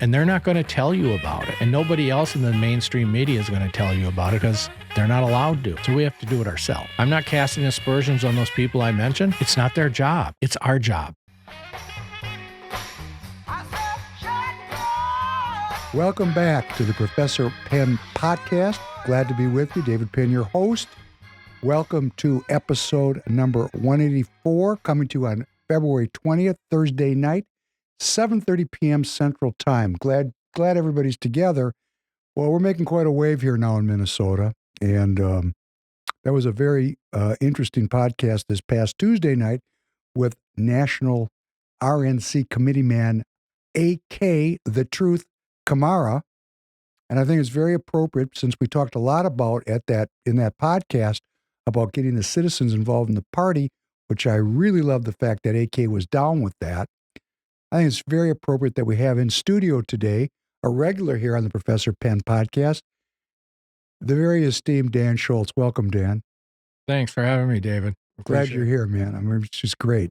And they're not going to tell you about it. And nobody else in the mainstream media is going to tell you about it because they're not allowed to. So we have to do it ourselves. I'm not casting aspersions on those people I mentioned. It's not their job. It's our job. Welcome back to the Professor Penn podcast. Glad to be with you. David Penn, your host. Welcome to episode number 184, coming to you on February 20th, Thursday night, 7:30 p.m. Central Time. Glad everybody's together. Well, we're making quite a wave here now in Minnesota, and that was a very interesting podcast this past Tuesday night with National RNC Committeeman A.K. The Truth Kamara. And I think it's very appropriate, since we talked a lot about in that podcast about getting the citizens involved in the party, which I really love the fact that AK was down with that. I think it's very appropriate that we have in studio today a regular here on the Professor Penn podcast, the very esteemed Dan Schultz. Welcome, Dan. Thanks for having me, David. Glad you're here, man. I mean, it's just great.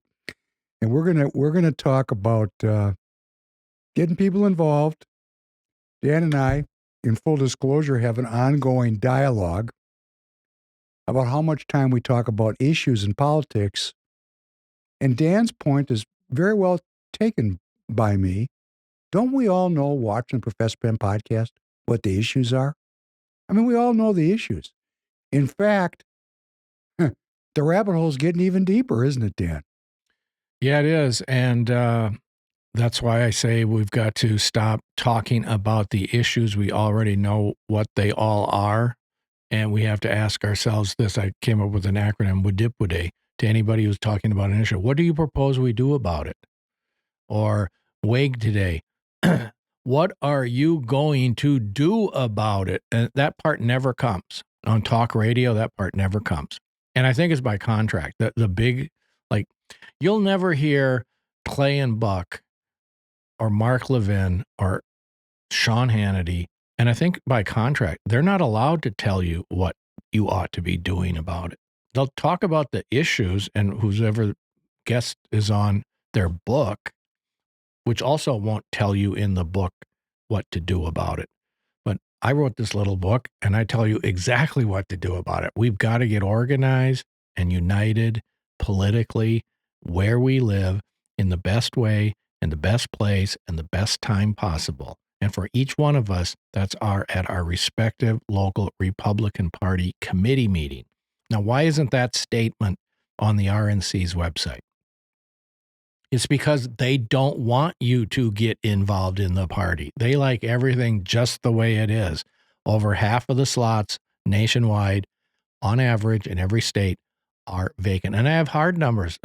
And we're gonna talk about getting people involved. Dan and I, in full disclosure, have an ongoing dialogue about how much time we talk about issues in politics. And Dan's point is very well taken by me. Don't we all know, watching the Professor Penn podcast, what the issues are? I mean, we all know the issues. In fact, the rabbit hole is getting even deeper, isn't it, Dan? Yeah, it is. And that's why I say we've got to stop talking about the issues. We already know what they all are. And we have to ask ourselves this. I came up with an acronym, WDIPWD, to anybody who's talking about an issue. What do you propose we do about it? Or WAG today. What are you going to do about it? And that part never comes. On talk radio, that part never comes. And I think it's by contract. The big, you'll never hear Clay and Buck or Mark Levin or Sean Hannity. And I think by contract, they're not allowed to tell you what you ought to be doing about it. They'll talk about the issues, and whoever guest is on their book, which also won't tell you in the book what to do about it. But I wrote this little book, and I tell you exactly what to do about it. We've got to get organized and united politically where we live in the best way, in the best place, and the best time possible. And for each one of us, that's at our respective local Republican Party committee meeting. Now, why isn't that statement on the RNC's website? It's because they don't want you to get involved in the party. They like everything just the way it is. Over half of the slots nationwide, on average, in every state, are vacant. And I have hard numbers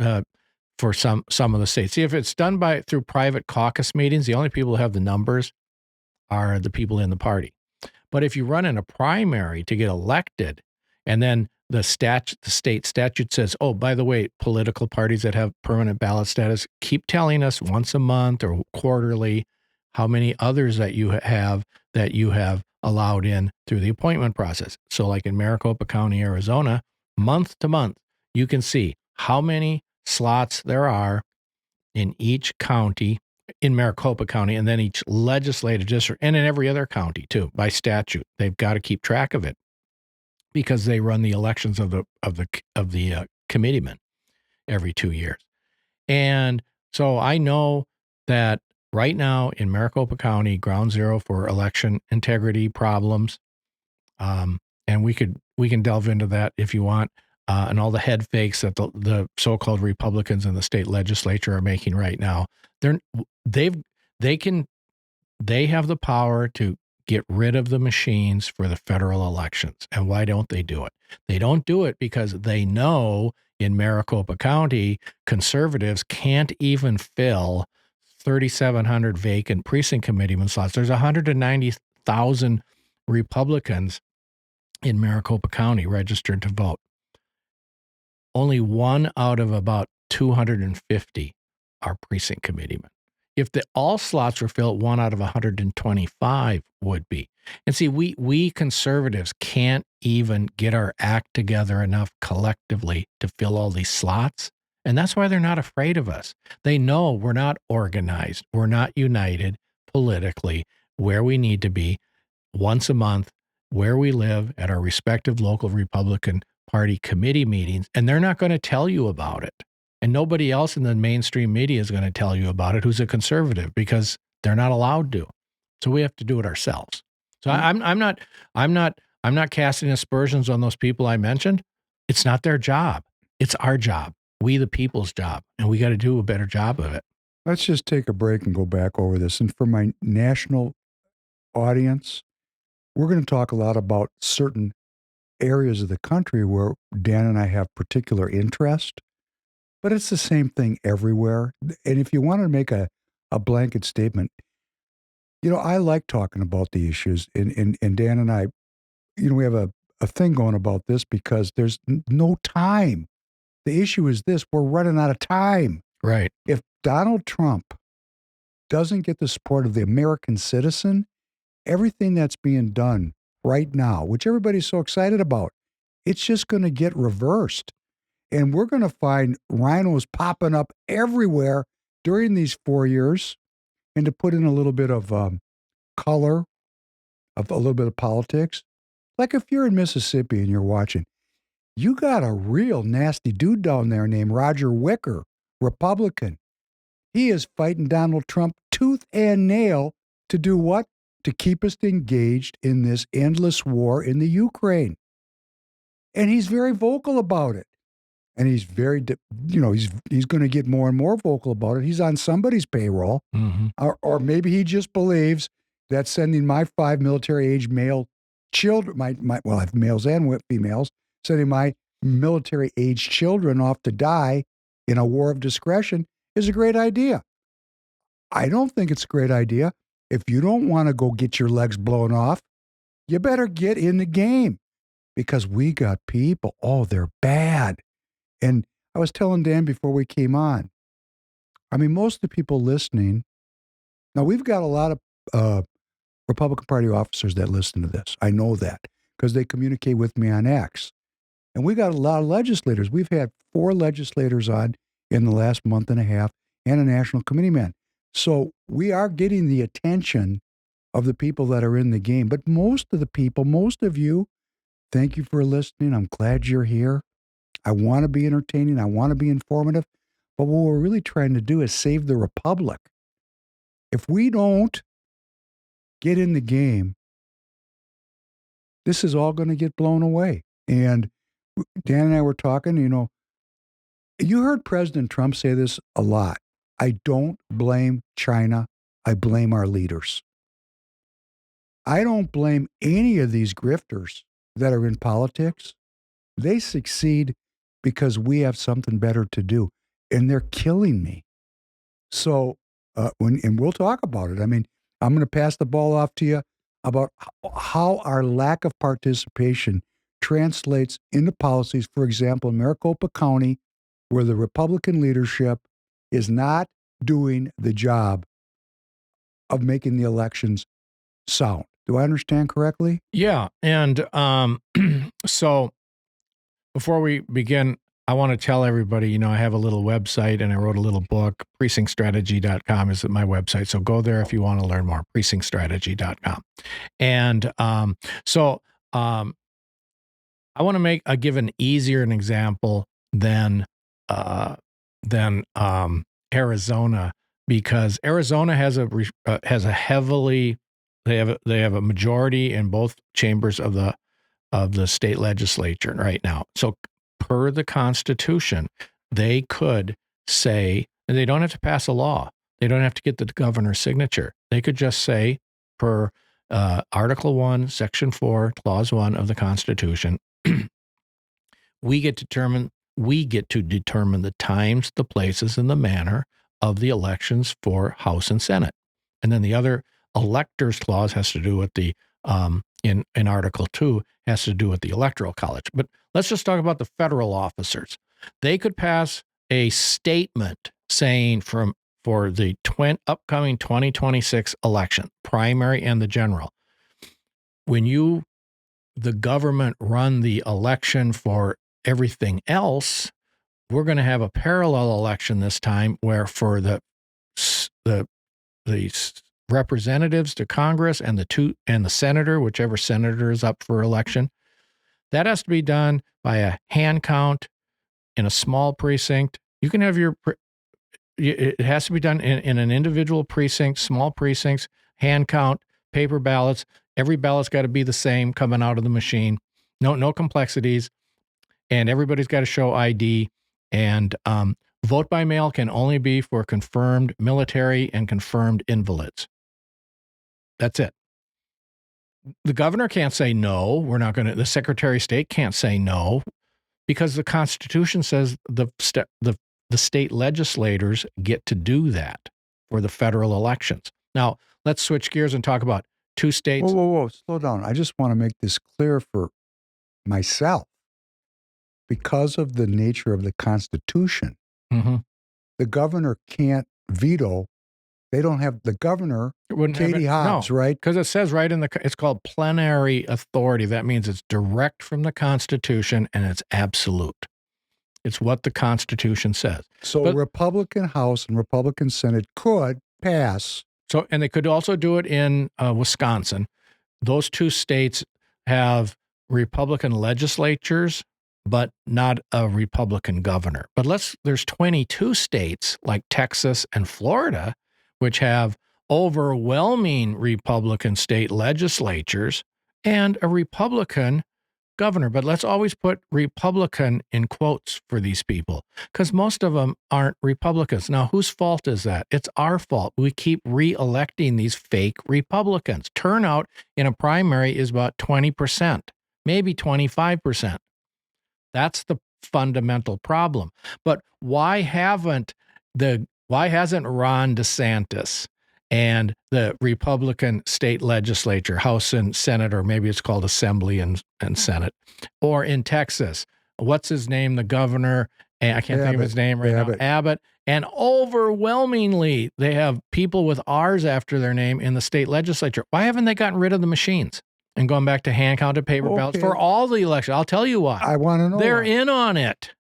for some of the states. See, if it's done through private caucus meetings, the only people who have the numbers are the people in the party. But if you run in a primary to get elected, and then the state statute says, oh, by the way, political parties that have permanent ballot status, keep telling us once a month or quarterly how many others that you have allowed in through the appointment process. So like in Maricopa County, Arizona, month to month, you can see how many slots there are in each county, in Maricopa County, and then each legislative district, and in every other county too, by statute. They've got to keep track of it because they run the elections of the committeemen every 2 years. And so I know that right now in Maricopa County, ground zero for election integrity problems, and we can delve into that if you want, and all the head fakes that the so-called Republicans in the state legislature are making right now. They have the power to get rid of the machines for the federal elections. And why don't they do it? They don't do it because they know in Maricopa County, conservatives can't even fill 3,700 vacant precinct committeeman slots. There's 190,000 Republicans in Maricopa County registered to vote. Only one out of about 250 are precinct committeemen. If all slots were filled, 1 out of 125 would be. And see, we conservatives can't even get our act together enough collectively to fill all these slots. And that's why they're not afraid of us. They know we're not organized. We're not united politically where we need to be once a month, where we live at our respective local Republican Party committee meetings, and they're not going to tell you about it. And nobody else in the mainstream media is going to tell you about it who's a conservative, because they're not allowed to. So we have to do it ourselves. So I'm not casting aspersions on those people I mentioned. It's not their job. It's our job. We the people's job, and we got to do a better job of it. Let's just take a break and go back over this. And for my national audience, we're going to talk a lot about certain areas of the country where Dan and I have particular interest, but it's the same thing everywhere. And if you want to make a blanket statement, I like talking about the issues. And Dan and I, we have a thing going about this because there's no time. The issue is this: we're running out of time. Right. If Donald Trump doesn't get the support of the American citizen, everything that's being done right now, which everybody's so excited about, it's just going to get reversed. And we're going to find rhinos popping up everywhere during these 4 years. And to put in a little bit of color, of a little bit of politics, like if you're in Mississippi and you're watching, you got a real nasty dude down there named Roger Wicker, Republican. He is fighting Donald Trump tooth and nail to do what? To keep us engaged in this endless war in the Ukraine. And he's very vocal about it. And he's very, he's going to get more and more vocal about it. He's on somebody's payroll. Mm-hmm. Or maybe he just believes that sending my 5 military-age male children, well, I have males and females, sending my military-age children off to die in a war of discretion is a great idea. I don't think it's a great idea. If you don't want to go get your legs blown off, you better get in the game, because we got people, they're bad. And I was telling Dan before we came on, I mean, most of the people listening, now we've got a lot of Republican Party officers that listen to this. I know that because they communicate with me on X. And we got a lot of legislators. We've had 4 legislators on in the last month and a half and a national committeeman. So we are getting the attention of the people that are in the game. But most of the people, most of you, thank you for listening. I'm glad you're here. I want to be entertaining. I want to be informative. But what we're really trying to do is save the republic. If we don't get in the game, this is all going to get blown away. And Dan and I were talking, you heard President Trump say this a lot. I don't blame China. I blame our leaders. I don't blame any of these grifters that are in politics. They succeed because we have something better to do, and they're killing me. So, and we'll talk about it. I mean, I'm going to pass the ball off to you about how our lack of participation translates into policies. For example, in Maricopa County, where the Republican leadership is not doing the job of making the elections sound. Do I understand correctly? Yeah. And so before we begin, I want to tell everybody, I have a little website and I wrote a little book. PrecinctStrategy.com is my website. So go there if you want to learn more. PrecinctStrategy.com. And so I want to give an easier an example than Arizona, because Arizona has a heavily they have a majority in both chambers of the state legislature right now. So per the Constitution, they could say, and they don't have to pass a law. They don't have to get the governor's signature. They could just say, per Article 1, Section 4, Clause 1 of the Constitution, we get to determine the times, the places, and the manner of the elections for House and Senate. And then the other electors clause has to do with the in Article 2 has to do with the Electoral College. But let's just talk about the federal officers. They could pass a statement saying for the upcoming 2026 election, primary and the general, when the government run the election for everything else, we're going to have a parallel election this time where for the representatives to Congress and the senator, whichever senator is up for election. That has to be done by a hand count in a small precinct. You can have it has to be done in an individual precinct, small precincts, hand count, paper ballots. Every ballot's got to be the same coming out of the machine. No complexities. And everybody's got to show ID. And vote by mail can only be for confirmed military and confirmed invalids. That's it. The governor can't say no. The Secretary of State can't say no, because the Constitution says the state legislators get to do that for the federal elections. Now, let's switch gears and talk about two states. Whoa. Slow down. I just want to make this clear for myself. Because of the nature of the Constitution, the governor can't veto. They don't have the governor, Katie Hobbs, right? Because it says right it's called plenary authority. That means it's direct from the Constitution and it's absolute. It's what the Constitution says. So Republican House and Republican Senate could pass. And they could also do it in Wisconsin. Those two states have Republican legislatures, but not a Republican governor. But there's 22 states like Texas and Florida, which have overwhelming Republican state legislatures and a Republican governor. But let's always put Republican in quotes for these people, because most of them aren't Republicans. Now, whose fault is that? It's our fault. We keep re-electing these fake Republicans. Turnout in a primary is about 20%, maybe 25%. That's the fundamental problem. But why hasn't Ron DeSantis and the Republican state legislature, House and Senate, or maybe it's called Assembly and Senate, or in Texas, what's his name, the governor, I can't think of his name right now, Abbott, and overwhelmingly they have people with R's after their name in the state legislature. Why haven't they gotten rid of the machines and gone back to hand-counted paper ballots for all the elections? I'll tell you why. I want to know. They're in on it.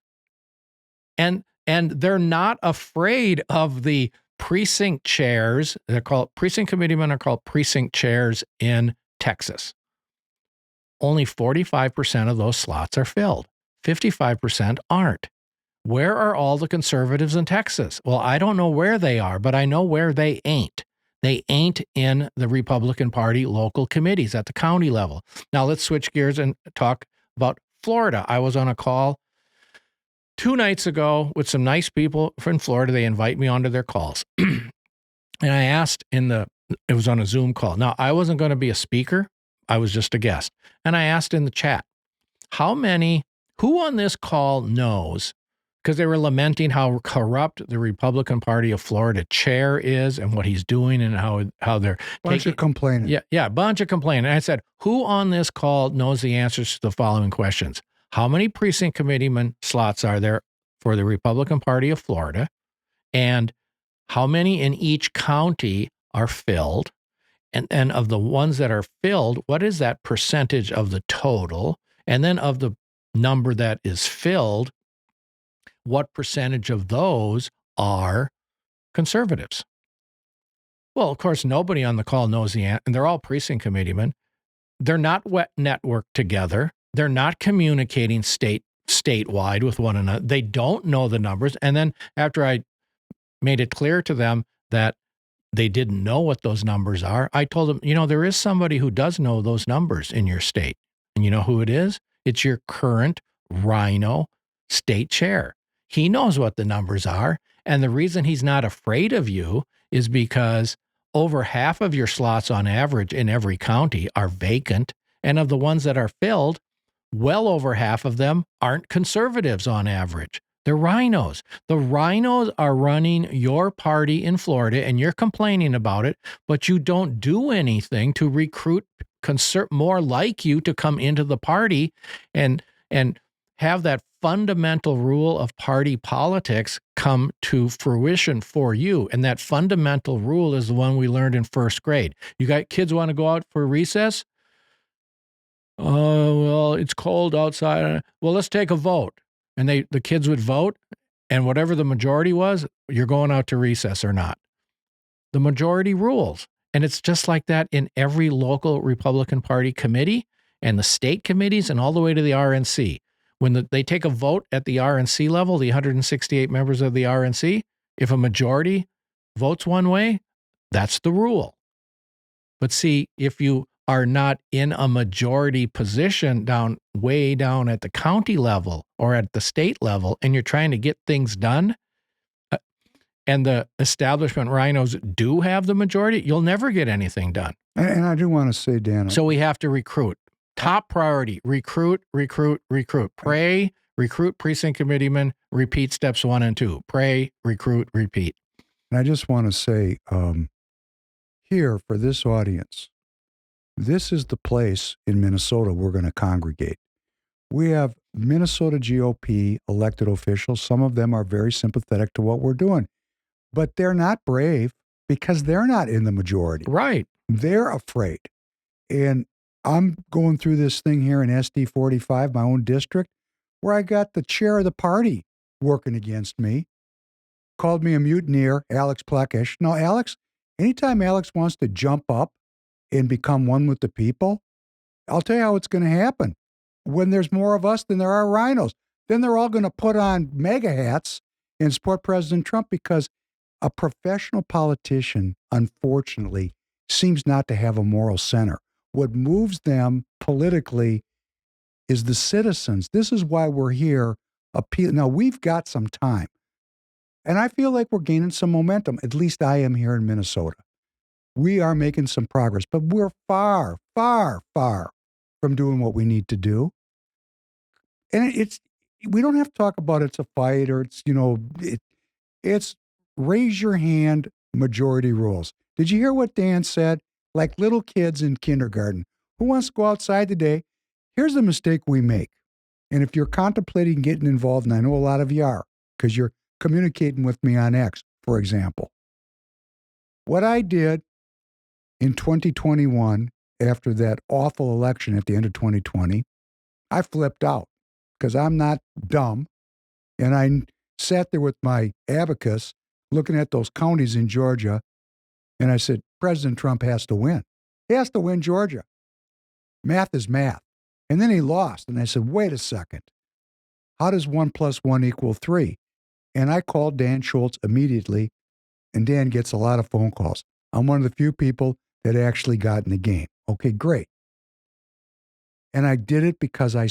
And they're not afraid of the precinct chairs. Precinct committeemen are called precinct chairs in Texas. Only 45% of those slots are filled. 55% aren't. Where are all the conservatives in Texas? Well, I don't know where they are, but I know where they ain't. They ain't in the Republican Party local committees at the county level. Now let's switch gears and talk about Florida. I was on a call 2 nights ago with some nice people from Florida. They invite me onto their calls. And I asked it was on a Zoom call. Now, I wasn't going to be a speaker. I was just a guest. And I asked in the chat, who on this call knows, because they were lamenting how corrupt the Republican Party of Florida chair is and what he's doing and how they're bunch of complaining. Yeah, a bunch of complaining. And I said, who on this call knows the answers to the following questions? How many precinct committeeman slots are there for the Republican Party of Florida? And how many in each county are filled? And of the ones that are filled, what is that percentage of the total? And then of the number that is filled, what percentage of those are conservatives? Well, of course, nobody on the call knows the answer, and they're all precinct committeemen. They're not networked together. They're not communicating statewide with one another. They don't know the numbers. And then after I made it clear to them that they didn't know what those numbers are, I told them, there is somebody who does know those numbers in your state. And you know who it is? It's your current Rhino state chair. He knows what the numbers are. And the reason he's not afraid of you is because over half of your slots on average in every county are vacant. And of the ones that are filled, well over half of them aren't conservatives on average. They're rhinos. The rhinos are running your party in Florida, and you're complaining about it, but you don't do anything to recruit more like you to come into the party and have that fundamental rule of party politics come to fruition for you. And that fundamental rule is the one we learned in first grade. You got kids want to go out for recess? Oh, well, it's cold outside. Well, let's take a vote. And the kids would vote, and whatever the majority was, you're going out to recess or not. The majority rules. And it's just like that in every local Republican Party committee and the state committees and all the way to the RNC. When they take a vote at the RNC level, the 168 members of the RNC, if a majority votes one way, that's the rule. But see, if you are not in a majority position way down at the county level or at the state level, and you're trying to get things done, and the establishment rhinos do have the majority, you'll never get anything done. And I do want to say, Dan. So we have to recruit. Top priority, recruit. Pray, recruit precinct committeemen, repeat steps 1 and 2. Pray, recruit, repeat. And I just want to say here for this audience, this is the place in Minnesota we're going to congregate. We have Minnesota GOP elected officials. Some of them are very sympathetic to what we're doing, but they're not brave because they're not in the majority. Right. They're afraid. And I'm going through this thing here in SD 45, my own district, where I got the chair of the party working against me, called me a mutineer, Alex Plekish. Now, Alex, anytime Alex wants to jump up and become one with the people, I'll tell you how it's going to happen. When there's more of us than there are rhinos, then they're all going to put on MAGA hats and support President Trump because a professional politician, unfortunately, seems not to have a moral center. What moves them politically is the citizens. This is why we're here. Now, we've got some time. And I feel like we're gaining some momentum. At least I am here in Minnesota. We are making some progress, but we're far, far, far from doing what we need to do. And we don't have to talk about it's a fight or it's raise your hand majority rules. Did you hear what Dan said? Like little kids in kindergarten. Who wants to go outside today? Here's the mistake we make. And if you're contemplating getting involved, and I know a lot of you are, because you're communicating with me on X, for example. What I did in 2021, after that awful election at the end of 2020, I flipped out because I'm not dumb. And I sat there with my abacus looking at those counties in Georgia. And I said, President Trump has to win. He has to win Georgia. Math is math. And then he lost. And I said, wait a second. How does 1 + 1 = 3? And I called Dan Schultz immediately. And Dan gets a lot of phone calls. I'm one of the few people that actually got in the game. Okay, great. And I did it because I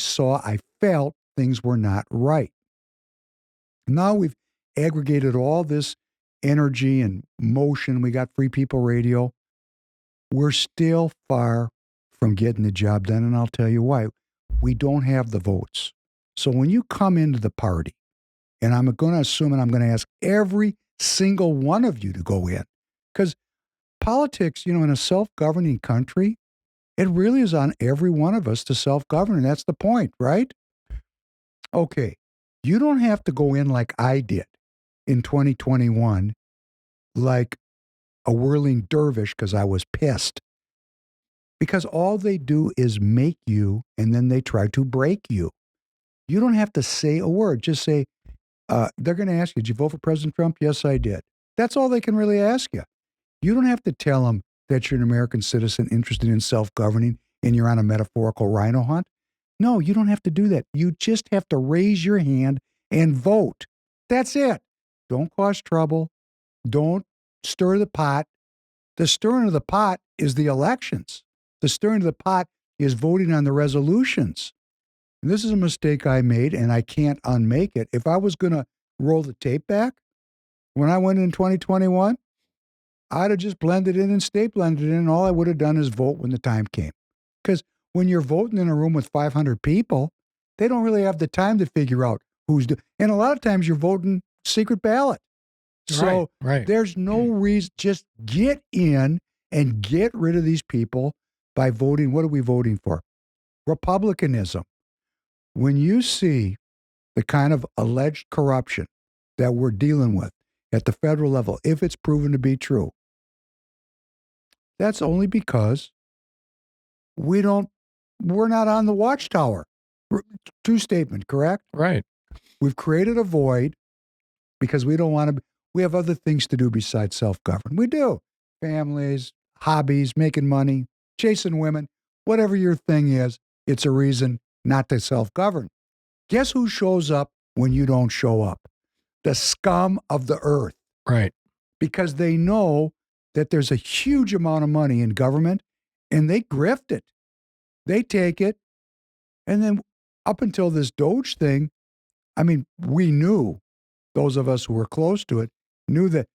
felt things were not right. Now we've aggregated all this energy and motion. We got Free People Radio. We're still far from getting the job done, and I'll tell you why. We don't have the votes. So when you come into the party, and I'm going to assume and I'm going to ask every single one of you to go in, because politics, in a self-governing country, it really is on every one of us to self-govern, and that's the point, right? Okay, you don't have to go in like I did in 2021, like a whirling dervish because I was pissed. Because all they do is make you, and then they try to break you. You don't have to say a word. Just say, they're going to ask you, did you vote for President Trump? Yes, I did. That's all they can really ask you. You don't have to tell them that you're an American citizen interested in self-governing and you're on a metaphorical rhino hunt. No, you don't have to do that. You just have to raise your hand and vote. That's it. Don't cause trouble. Don't stir the pot. The stirring of the pot is the elections. The stirring of the pot is voting on the resolutions. And this is a mistake I made, and I can't unmake it. If I was going to roll the tape back, when I went in 2021, I'd have just blended in and stay blended in, and all I would have done is vote when the time came. Because when you're voting in a room with 500 people, they don't really have the time to figure out who's doing. And a lot of times you're voting secret ballot. So right. There's no reason. Just get in and get rid of these people by voting. What are we voting for? Republicanism. When you see the kind of alleged corruption that we're dealing with at the federal level, if it's proven to be true, that's only because we're not on the watchtower. True statement, correct? Right. We've created a void because we don't want to. We have other things to do besides self-govern. We do. Families, hobbies, making money, chasing women, whatever your thing is, it's a reason not to self-govern. Guess who shows up when you don't show up? The scum of the earth. Right. Because they know that there's a huge amount of money in government and they grift it. They take it. And then up until this Doge thing, I mean, we knew, those of us who were close to it, knew that.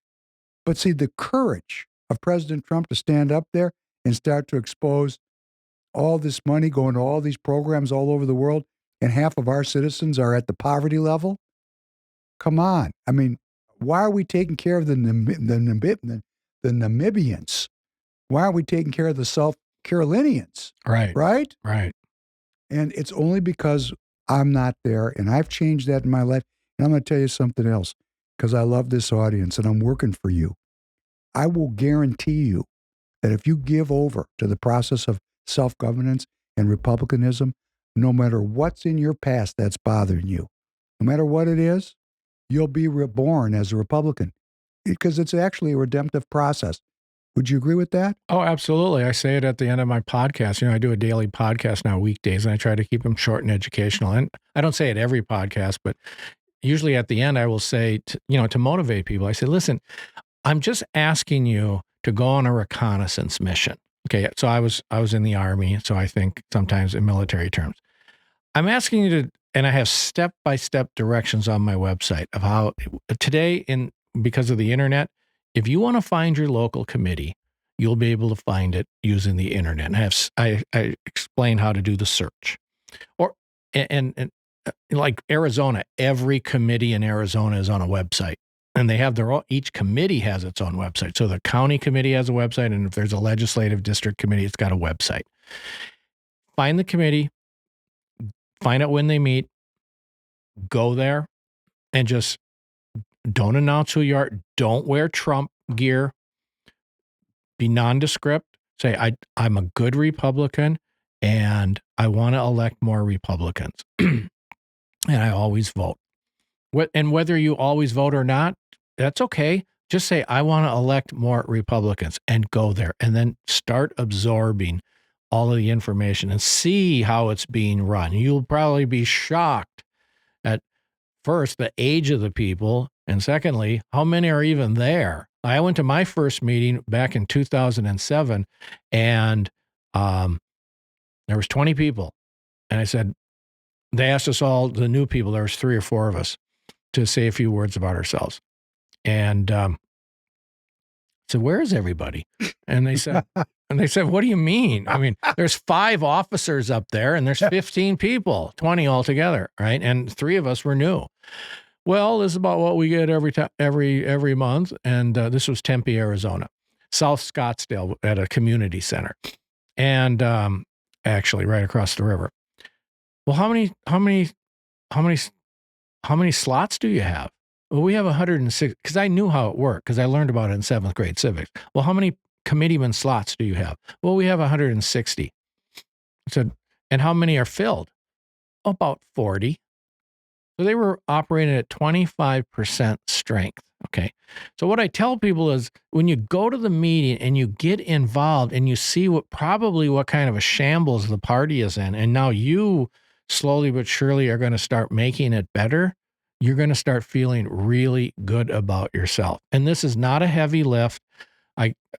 But see, the courage of President Trump to stand up there and start to expose all this money going to all these programs all over the world, and half of our citizens are at the poverty level. Come on. I mean, why are we taking care of the Namibians? Why aren't we taking care of the South Carolinians? Right. Right? Right. And it's only because I'm not there, and I've changed that in my life. And I'm going to tell you something else, because I love this audience and I'm working for you. I will guarantee you that if you give over to the process of self-governance and republicanism, no matter what's in your past that's bothering you, no matter what it is, you'll be reborn as a Republican, because it's actually a redemptive process. Would you agree with that? Oh, absolutely. I say it at the end of my podcast. I do a daily podcast now, weekdays, and I try to keep them short and educational. And I don't say it every podcast, but usually at the end, I will say, to motivate people, I say, listen, I'm just asking you to go on a reconnaissance mission. Okay. So I was in the Army. So I think sometimes in military terms, I'm asking you to, and I have step-by-step directions on my website of how today, because of the internet, if you want to find your local committee, you'll be able to find it using the internet. And I explain how to do the search. And like Arizona, every committee in Arizona is on a website. And they have each committee has its own website. So the county committee has a website, and if there's a legislative district committee, it's got a website. Find the committee, find out when they meet, go there, and just don't announce who you are. Don't wear Trump gear. Be nondescript. Say, I'm a good Republican, and I want to elect more Republicans. And I always vote. And whether you always vote or not, that's okay. Just say, I want to elect more Republicans, and go there. And then start absorbing all of the information and see how it's being run. You'll probably be shocked at first, the age of the people, and secondly, how many are even there. I went to my first meeting back in 2007, and there was 20 people. And I said, they asked us all, the new people, there was 3 or 4 of us, to say a few words about ourselves. And said, where is everybody? And they said, what do you mean? I mean, there's 5 officers up there, and there's 15 people, 20 altogether, right? And 3 of us were new. Well, this is about what we get every month. And this was Tempe, Arizona, South Scottsdale, at a community center, and actually right across the river. Well, how many slots do you have? Well, we have 106, because I knew how it worked, because I learned about it in 7th grade civics. Well, how many committeeman slots do you have? Well, we have 160. I said, and how many are filled? About 40. So they were operating at 25% strength. Okay. So what I tell people is, when you go to the meeting and you get involved and you see what kind of a shambles the party is in, and now you slowly but surely are going to start making it better, you're going to start feeling really good about yourself. And this is not a heavy lift.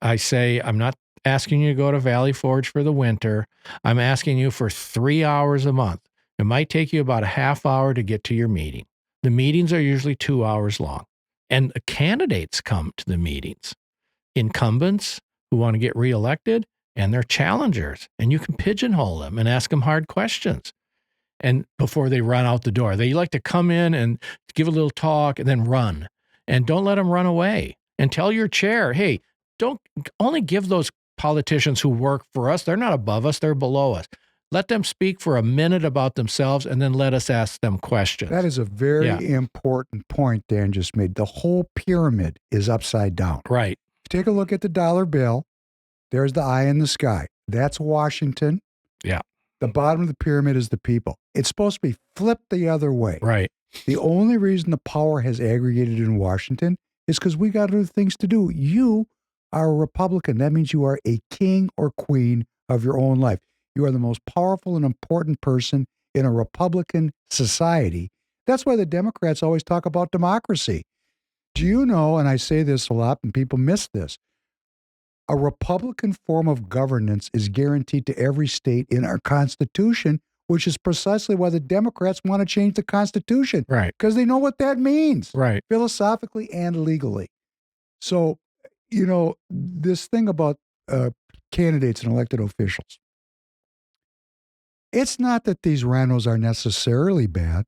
I say, I'm not asking you to go to Valley Forge for the winter. I'm asking you for 3 hours a month. It might take you about a half hour to get to your meeting. The meetings are usually 2 hours long. And the candidates come to the meetings. Incumbents who want to get reelected, and their challengers. And you can pigeonhole them and ask them hard questions. And before they run out the door, they like to come in and give a little talk and then run. And don't let them run away. And tell your chair, hey, don't only give those politicians who work for us. They're not above us. They're below us. Let them speak for a minute about themselves, and then let us ask them questions. That is a very important point Dan just made. The whole pyramid is upside down. Right. Take a look at the dollar bill. There's the eye in the sky. That's Washington. Yeah. The bottom of the pyramid is the people. It's supposed to be flipped the other way. Right. The only reason the power has aggregated in Washington is because we got other things to do. You are a Republican, that means you are a king or queen of your own life. You are the most powerful and important person in a Republican society. That's why the Democrats always talk about democracy. Do you know, and I say this a lot and people miss this, a Republican form of governance is guaranteed to every state in our Constitution, which is precisely why the Democrats want to change the Constitution. Right. Because they know what that means, Right. philosophically and legally. So, this thing about candidates and elected officials, it's not that these rhinos are necessarily bad.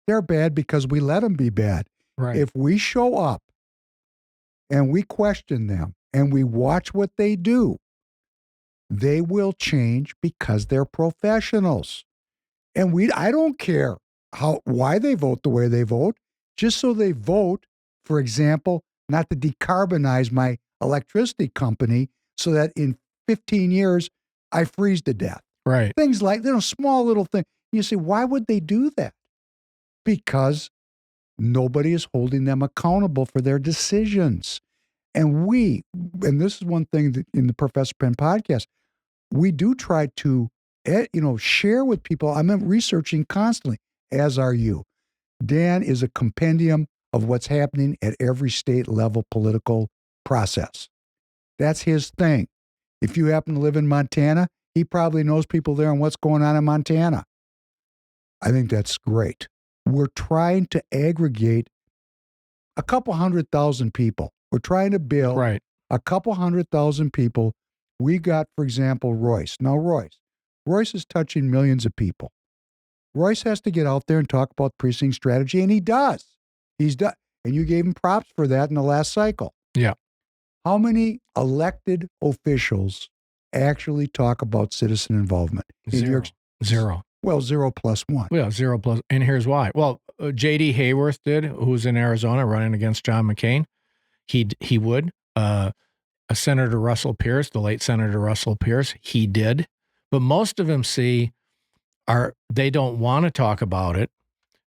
They're bad because we let them be bad. Right. If we show up and we question them and we watch what they do, they will change because they're professionals. And I don't care why they vote the way they vote, just so they vote, for example, not to decarbonize my electricity company so that in 15 years I freeze to death. Right. Things like, small little things. You say, why would they do that? Because nobody is holding them accountable for their decisions. And this is one thing that in the Professor Penn podcast, we do try to, share with people. I'm researching constantly, as are you. Dan is a compendium of what's happening at every state level political process. That's his thing. If you happen to live in Montana, he probably knows people there and what's going on in Montana. I think that's great. We're trying to aggregate a couple 100,000 people. We're trying to build a couple 100,000 people. We got, for example, Royce. Now, Royce is touching millions of people. Royce has to get out there and talk about precinct strategy, and he does. He's done. And you gave him props for that in the last cycle. Yeah. How many elected officials actually talk about citizen involvement? Zero. Well, 0 plus 1. Well, 0 plus. And here's why. Well, J.D. Hayworth did, who's in Arizona running against John McCain. He would. Senator Russell Pierce, the late Senator Russell Pierce, he did. But most of them they don't want to talk about it.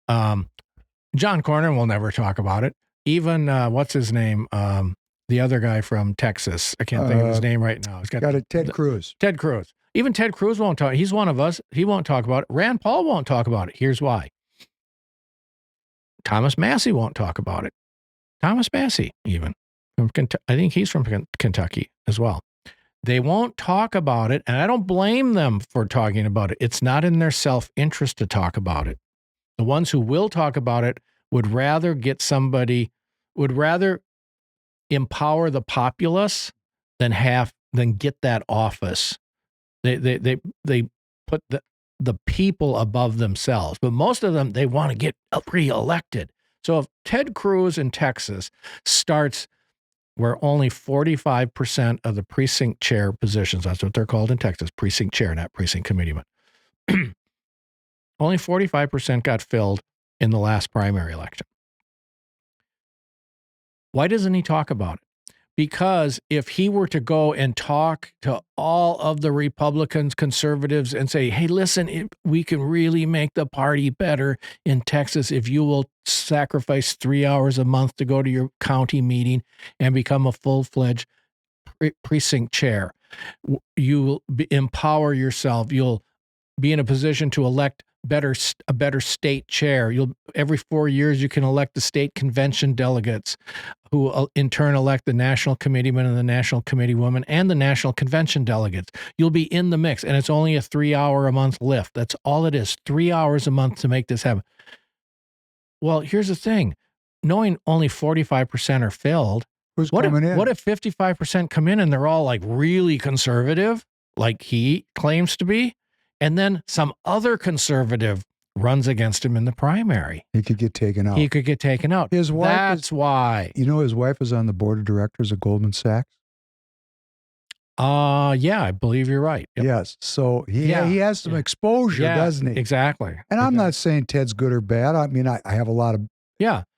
John Cornyn will never talk about it. Even, what's his name? The other guy from Texas. I can't think of his name right now. He's got Ted Cruz. Ted Cruz. Even Ted Cruz won't talk. He's one of us. He won't talk about it. Rand Paul won't talk about it. Here's why. Thomas Massey won't talk about it. Thomas Massey, even. I think he's from Kentucky as well. They won't talk about it, and I don't blame them for talking about it. It's not in their self-interest to talk about it. The ones who will talk about it would rather empower the populace than get that office. They put the people above themselves, but most of them, they want to get re-elected. So if Ted Cruz in Texas starts where only 45% of the precinct chair positions, that's what they're called in Texas, precinct chair, not precinct committeeman, only 45% got filled in the last primary election. Why doesn't he talk about it? Because if he were to go and talk to all of the Republicans, conservatives, and say, hey, listen, we can really make the party better in Texas if you will sacrifice 3 hours a month to go to your county meeting and become a full-fledged precinct chair. You will empower yourself. You'll be in a position to elect a better state chair. Every 4 years, you can elect the state convention delegates, who in turn elect the national committeeman and the national committeewoman and the national convention delegates. You'll be in the mix, and it's only a 3 hour a month lift. That's all it is, 3 hours a month to make this happen. Well, here's the thing. Knowing only 45% are filled, what if 55% come in and they're all like really conservative, like he claims to be, and then some other conservative runs against him in the primary? He could get taken out. His wife That's why. His wife is on the board of directors of Goldman Sachs. Yeah, I believe you're right. Yep. Yes. So he has some exposure, doesn't he? Exactly. And I'm not saying Ted's good or bad. I mean, I have a lot of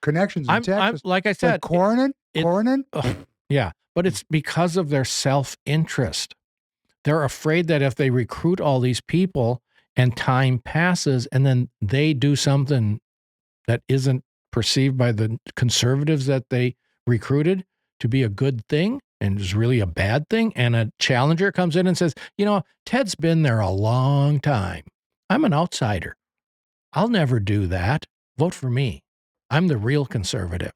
connections in Texas. Like I said, Cornyn. Yeah, but it's because of their self-interest. They're afraid that if they recruit all these people and time passes and then they do something that isn't perceived by the conservatives that they recruited to be a good thing, and is really a bad thing, and a challenger comes in and says, Ted's been there a long time. I'm an outsider. I'll never do that. Vote for me. I'm the real conservative.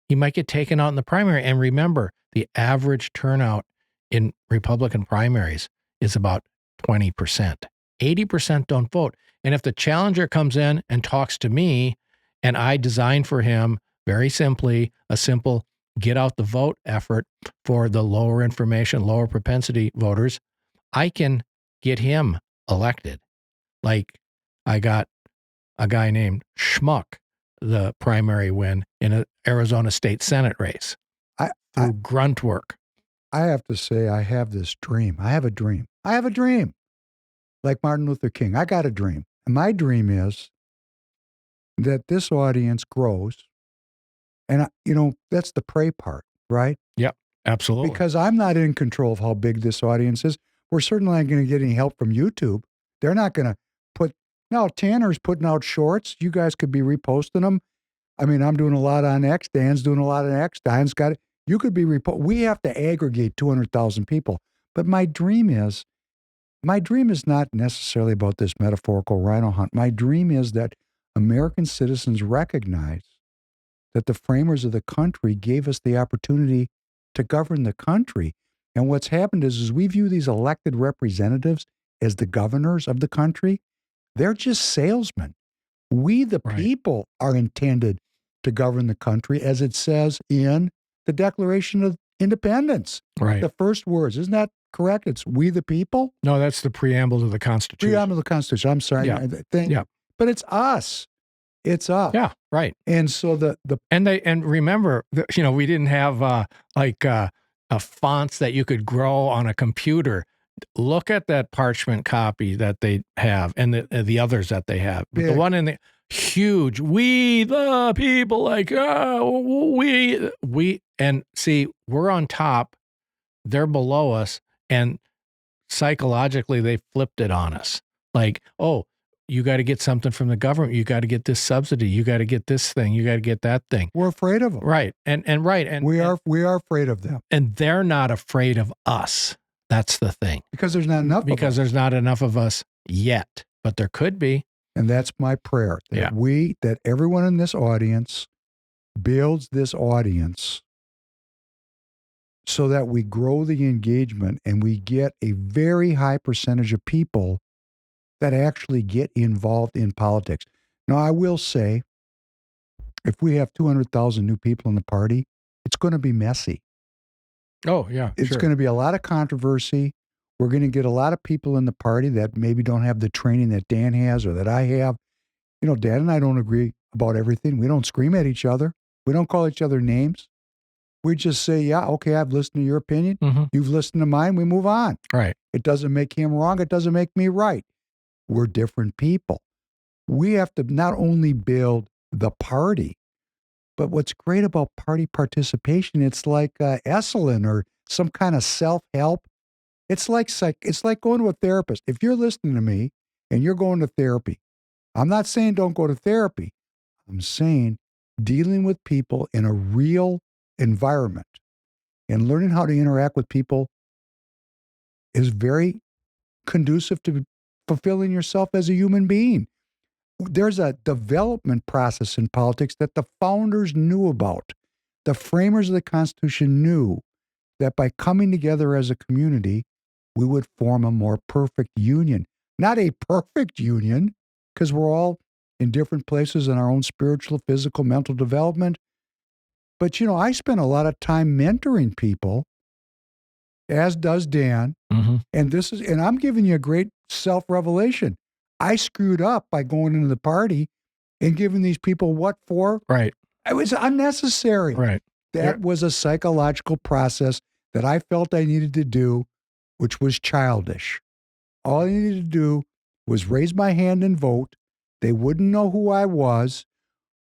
He might get taken out in the primary. And remember, the average turnout in Republican primaries is about 20%. 80% don't vote. And if the challenger comes in and talks to me, and I design for him, very simply, a simple get out the vote effort for the lower information, lower propensity voters, I can get him elected. Like I got a guy named Schmuck, the primary win in an Arizona State Senate race through grunt work. I have to say, I have this dream. I have a dream. Like Martin Luther King, I got a dream. And my dream is that this audience grows. And, that's the pray part, right? Yep, absolutely. Because I'm not in control of how big this audience is. We're certainly not going to get any help from YouTube. They're not going to now Tanner's putting out shorts. You guys could be reposting them. I mean, I'm doing a lot on X. Dan's doing a lot on X. Dan's got it. You could be we have to aggregate 200,000 people. But my dream is not necessarily about this metaphorical rhino hunt. My dream is that American citizens recognize that the framers of the country gave us the opportunity to govern the country. And what's happened is we view these elected representatives as the governors of the country. They're just salesmen. We, the people, are intended to govern the country, as it says in the Declaration of Independence. Right. The first words. Isn't that correct? It's we, the people? No, that's the preamble to the Constitution. Preamble to the Constitution. I'm sorry. Yeah. But it's us. It's us. Yeah, right. And so and remember, we didn't have fonts that you could grow on a computer. Look at that parchment copy that they have, and the others that they have. But the one in the huge, we the people, we, and see, we're on top, they're below us, and psychologically they flipped it on us. Like, oh, you got to get something from the government. You got to get this subsidy. You got to get this thing. You got to get that thing. We're afraid of them. Right. And we are afraid of them. And they're not afraid of us. That's the thing. Because there's not enough Because there's not enough of us yet, but there could be. And that's my prayer, that everyone in this audience builds this audience so that we grow the engagement and we get a very high percentage of people that actually get involved in politics. Now, I will say, if we have 200,000 new people in the party, it's going to be messy. Oh, yeah. It's going to be a lot of controversy. We're going to get a lot of people in the party that maybe don't have the training that Dan has or that I have. Dan and I don't agree about everything. We don't scream at each other. We don't call each other names. We just say, yeah, okay, I've listened to your opinion. Mm-hmm. You've listened to mine. We move on. Right. It doesn't make him wrong. It doesn't make me right. We're different people. We have to not only build the party, but what's great about party participation, it's like Esalen or some kind of self-help. It's like going to a therapist. If you're listening to me and you're going to therapy, I'm not saying don't go to therapy. I'm saying dealing with people in a real environment and learning how to interact with people is very conducive to fulfilling yourself as a human being. There's a development process in politics that the founders knew about. The framers of the Constitution knew that by coming together as a community, we would form a more perfect union. Not a perfect union, because we're all in different places in our own spiritual, physical, mental development. But, I spend a lot of time mentoring people, as does Dan. Mm-hmm. And I'm giving you a great self-revelation. I screwed up by going into the party and giving these people what for? Right. It was unnecessary. Right. That was a psychological process that I felt I needed to do, which was childish. All I needed to do was raise my hand and vote. They wouldn't know who I was.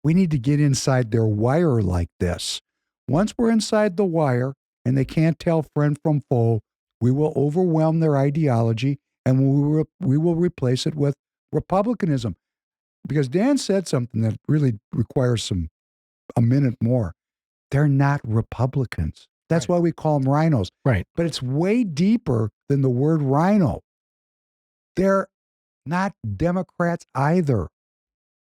We need to get inside their wire like this. Once we're inside the wire and they can't tell friend from foe, we will overwhelm their ideology and we will replace it with republicanism. Because Dan said something that really requires a minute more. They're not Republicans. That's why we call them rhinos. Right. But it's way deeper than the word rhino. They're not Democrats either.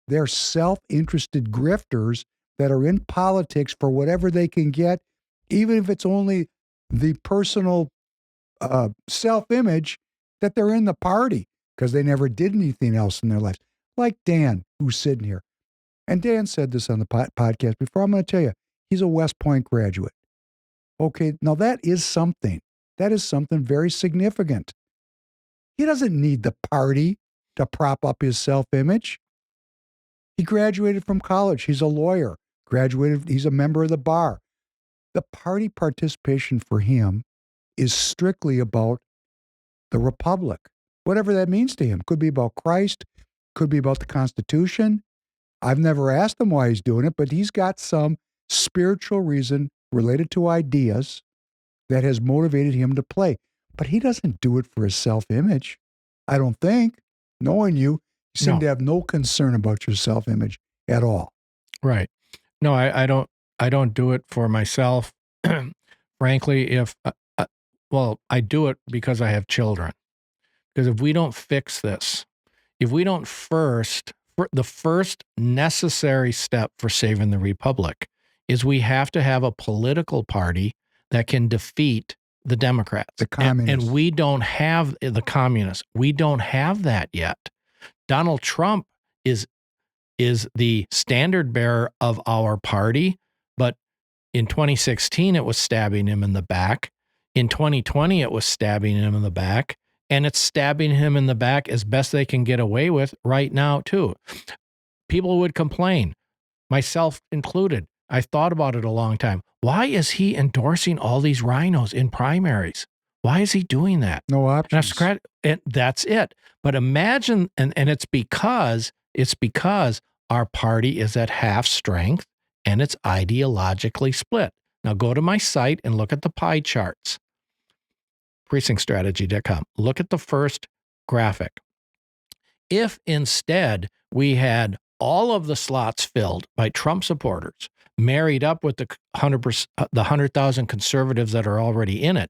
They're self-interested grifters that are in politics for whatever they can get, even if it's only the personal self-image that they're in the party because they never did anything else in their lives. Like Dan, who's sitting here. And Dan said this on the podcast before. I'm going to tell you, he's a West Point graduate. Okay, now that is something. That is something very significant. He doesn't need the party to prop up his self-image. He graduated from college. He's a lawyer. He's a member of the bar. The party participation for him is strictly about the republic, whatever that means to him. Could be about Christ, could be about the Constitution. I've never asked him why he's doing it, but he's got some spiritual reason related to ideas that has motivated him to play. But he doesn't do it for his self-image. I don't think. Knowing you seem to have no concern about your self-image at all. Right. No, I don't do it for myself. Frankly, I do it because I have children. Because if we don't fix this, if we don't the first necessary step for saving the republic is we have to have a political party that can defeat the Democrats. The communists. And we don't have the communists. We don't have that yet. Donald Trump is the standard bearer of our party, but in 2016, it was stabbing him in the back. In 2020, it was stabbing him in the back. And it's stabbing him in the back as best they can get away with right now, too. People would complain, myself included. I thought about it a long time. Why is he endorsing all these rhinos in primaries? Why is he doing that? No options. And that's it. But imagine, and it's because our party is at half strength and it's ideologically split. Now go to my site and look at the pie charts. PrecinctStrategy.com. Look at the first graphic. If instead we had all of the slots filled by Trump supporters, married up with the 100,000 conservatives that are already in it,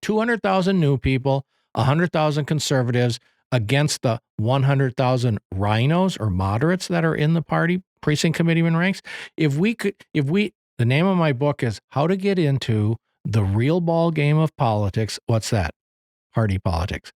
200,000 new people, 100,000 conservatives against the 100,000 rhinos or moderates that are in the party precinct committeeman ranks. The name of my book is How to Get Into the Real Ball Game of Politics. What's that? Party politics.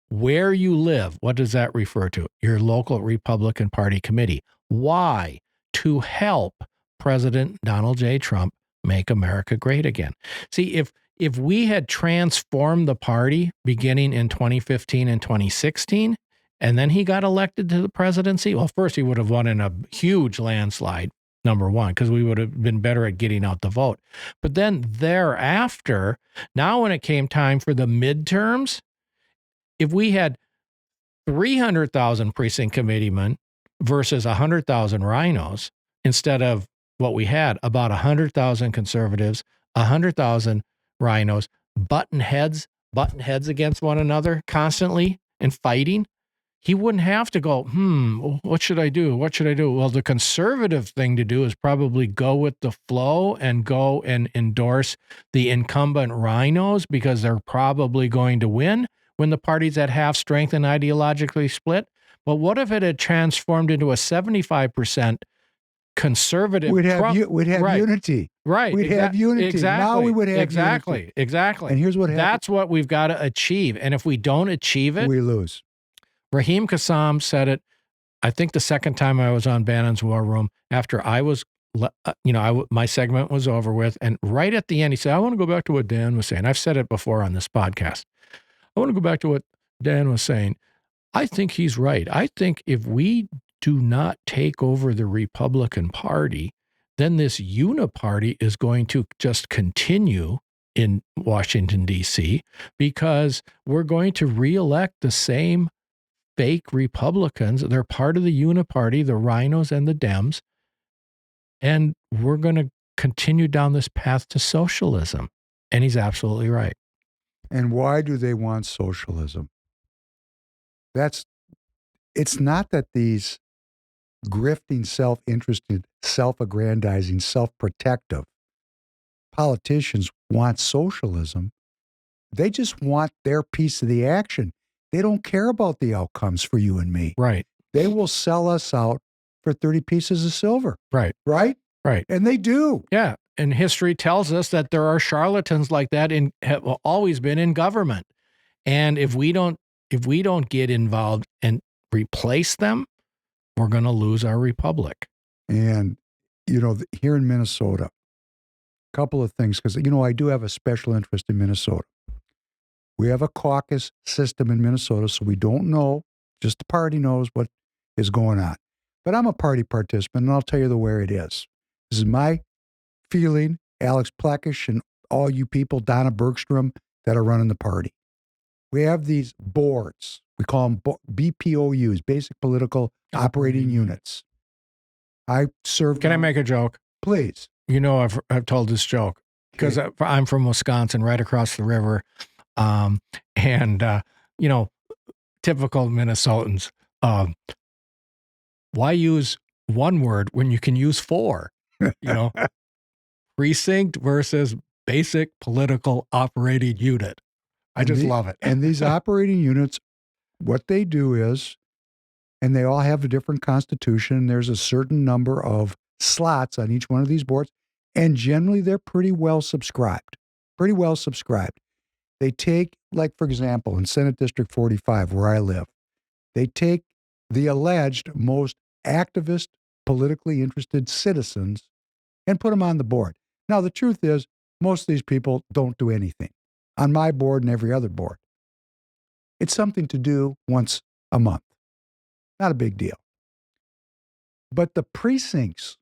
Where you live, what does that refer to? Your local Republican Party committee. Why? To help President Donald J. Trump make America great again. See, if we had transformed the party beginning in 2015 and 2016, and then he got elected to the presidency, well, first he would have won in a huge landslide, number one, because we would have been better at getting out the vote. But then thereafter, now when it came time for the midterms, if we had 300,000 precinct committeemen versus 100,000 rhinos, instead of what we had, about 100,000 conservatives, 100,000 rhinos, button heads against one another constantly and fighting, he wouldn't have to go, what should I do? What should I do? Well, the conservative thing to do is probably go with the flow and go and endorse the incumbent rhinos because they're probably going to win when the party's at half strength and ideologically split. But what if it had transformed into a 75% conservative? We'd have right. unity. Right. We'd have unity. Exactly. Now we would have Exactly. unity. And here's what happens. That's what we've got to achieve. And if we don't achieve it, we lose. Raheem Kassam said it, I think the second time I was on Bannon's War Room, after I was, my segment was over with. And right at the end, he said, I want to go back to what Dan was saying. I've said it before on this podcast. I want to go back to what Dan was saying. I think he's right. I think if we do not take over the Republican Party, then this uniparty is going to just continue in Washington, D.C., because we're going to reelect the same fake Republicans. They're part of the uniparty, the rhinos and the Dems. And we're going to continue down this path to socialism. And he's absolutely right. And why do they want socialism? It's not that these grifting, self-interested, self-aggrandizing, self-protective politicians want socialism. They just want their piece of the action. They don't care about the outcomes for you and me. Right. They will sell us out for 30 pieces of silver. Right. Right? Right. And they do. Yeah. And history tells us that there are charlatans like that have always been in government. And if we don't get involved and replace them, we're going to lose our republic. And, here in Minnesota, a couple of things, because, I do have a special interest in Minnesota. We have a caucus system in Minnesota, so we don't know, just the party knows what is going on. But I'm a party participant, and I'll tell you the way it is. This is my feeling, Alex Plekish and all you people, Donna Bergstrom, that are running the party. We have these boards. We call them BPOUs, Basic Political Operating Units. I served. Can I make a joke? Please. I've told this joke because I'm from Wisconsin, right across the river. Typical Minnesotans. Why use one word when you can use four? Precinct versus Basic Political Operating Unit. I just love it. And these operating units, what they do is, and they all have a different constitution, and there's a certain number of slots on each one of these boards, and generally they're pretty well subscribed. They take, like, for example, in Senate District 45, where I live, they take the alleged most activist, politically interested citizens and put them on the board. Now, the truth is, most of these people don't do anything on my board and every other board. It's something to do once a month. Not a big deal. But the precincts,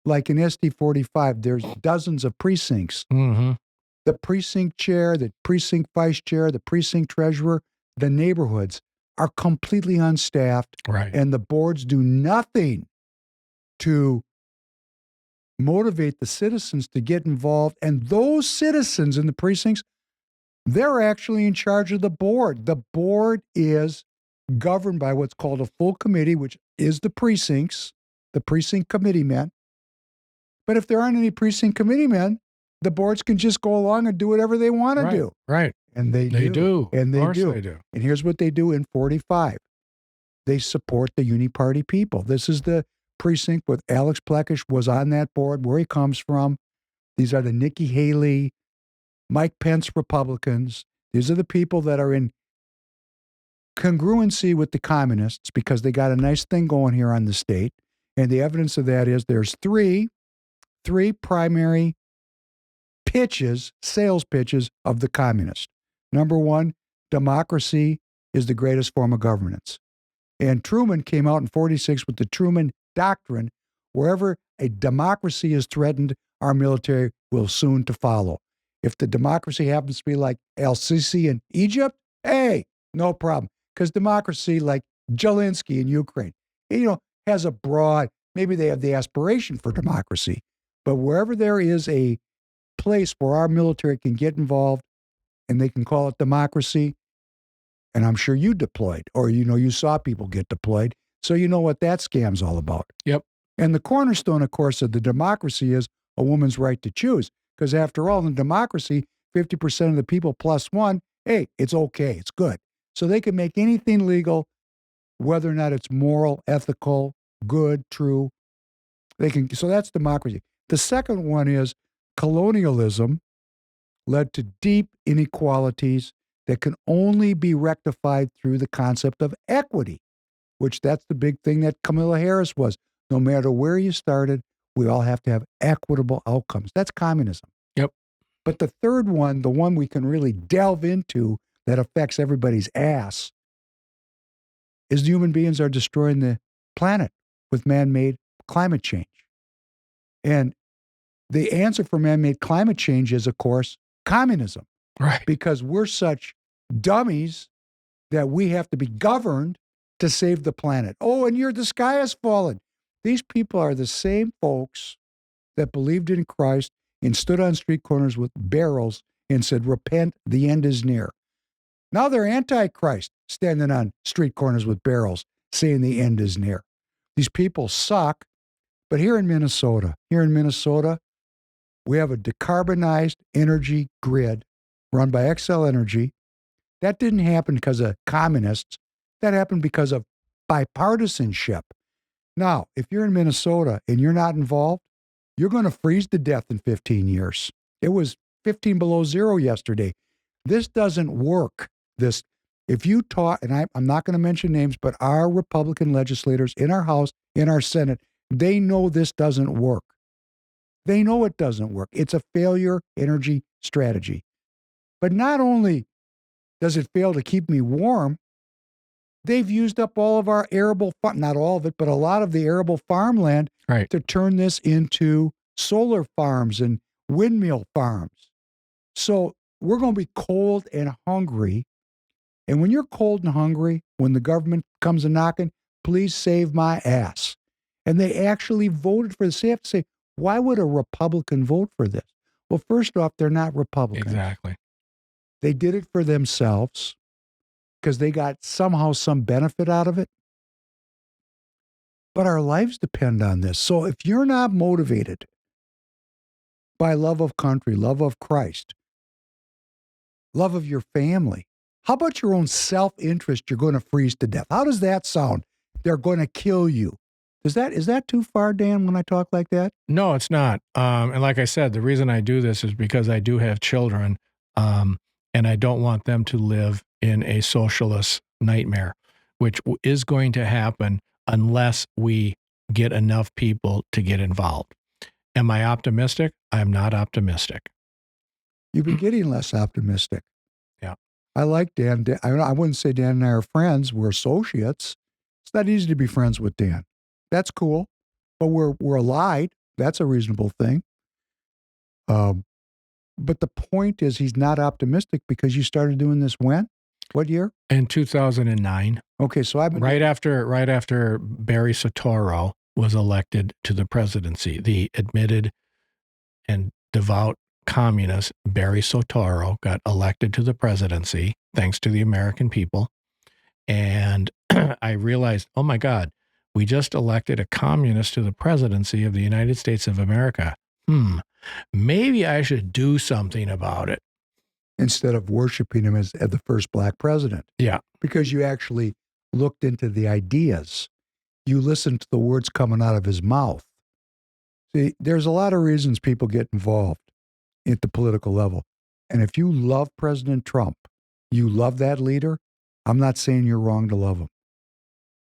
like in SD 45, there's dozens of precincts. Mm-hmm. The precinct chair, the precinct vice chair, the precinct treasurer, the neighborhoods are completely unstaffed. Right. And the boards do nothing to motivate the citizens to get involved. And those citizens in the precincts, they're actually in charge of the board. The board is governed by what's called a full committee, which is the precincts, the precinct committee men. But if there aren't any precinct committee men, the boards can just go along and do whatever they want to do. Right. And they do. And Of course they do. And here's what they do in 45. They support the uni-party people. This is the precinct with Alex Plekish was on that board, where he comes from. These are the Nikki Haley, Mike Pence Republicans. These are the people that are in congruency with the communists because they got a nice thing going here on the state. And the evidence of that is there's three primary pitches, sales pitches of the communists. Number one, democracy is the greatest form of governance. And Truman came out in 46 with the Truman Doctrine. Wherever a democracy is threatened, our military will soon to follow. If the democracy happens to be like El-Sisi in Egypt, hey, no problem. Because democracy, like Zelensky in Ukraine, has a broad, maybe they have the aspiration for democracy. But wherever there is a place where our military can get involved and they can call it democracy, and I'm sure you deployed, or you saw people get deployed, so you know what that scam's all about. Yep. And the cornerstone, of course, of the democracy is a woman's right to choose. Because after all, in democracy, 50% of the people plus one, hey, it's okay, it's good. So they can make anything legal, whether or not it's moral, ethical, good, true. So that's democracy. The second one is colonialism led to deep inequalities that can only be rectified through the concept of equity, which that's the big thing that Kamala Harris was. No matter where you started, we all have to have equitable outcomes. That's communism. Yep. But the third one, the one we can really delve into that affects everybody's ass, is human beings are destroying the planet with man-made climate change. And the answer for man-made climate change is, of course, communism. Right. Because we're such dummies that we have to be governed to save the planet. Oh, and the sky has fallen. These people are the same folks that believed in Christ and stood on street corners with barrels and said, repent, the end is near. Now they're anti-Christ, standing on street corners with barrels, saying the end is near. These people suck. But here in Minnesota, We have a decarbonized energy grid run by Xcel Energy. That didn't happen because of communists. That happened because of bipartisanship. Now, if you're in Minnesota and you're not involved, you're going to freeze to death in 15 years. It was 15 below zero yesterday. This doesn't work. If you talk, and I'm not going to mention names, but our Republican legislators in our House, in our Senate, they know this doesn't work. They know it doesn't work. It's a failure energy strategy. But not only does it fail to keep me warm, they've used up all of our arable, not all of it, but a lot of the arable farmland to turn this into solar farms and windmill farms. So we're going to be cold and hungry. And when you're cold and hungry, when the government comes a knocking, please save my ass. And they actually voted for this. They have to say, why would a Republican vote for this? Well, first off, they're not Republicans. Exactly. They did it for themselves because they got somehow some benefit out of it. But our lives depend on this. So if you're not motivated by love of country, love of Christ, love of your family, how about your own self-interest? You're going to freeze to death. How does that sound? They're going to kill you. Is that too far, Dan, when I talk like that? No, it's not. And like I said, the reason I do this is because I do have children, and I don't want them to live in a socialist nightmare, which is going to happen unless we get enough people to get involved. Am I optimistic? I'm not optimistic. You've been getting less optimistic. Yeah. I like Dan. I wouldn't say Dan and I are friends. We're associates. It's not easy to be friends with Dan. That's cool. But we're allied. That's a reasonable thing. But the point is he's not optimistic because you started doing this when? What year? In 2009. Okay, so I've been right after Barry Soetoro was elected to the presidency, the admitted and devout communist Barry Soetoro got elected to the presidency thanks to the American people. And I realized, oh my God, we just elected a communist to the presidency of the United States of America. Maybe I should do something about it. Instead of worshiping him as the first black president. Yeah. Because you actually looked into the ideas. You listened to the words coming out of his mouth. See, there's a lot of reasons people get involved at the political level. And if you love President Trump, you love that leader, I'm not saying you're wrong to love him.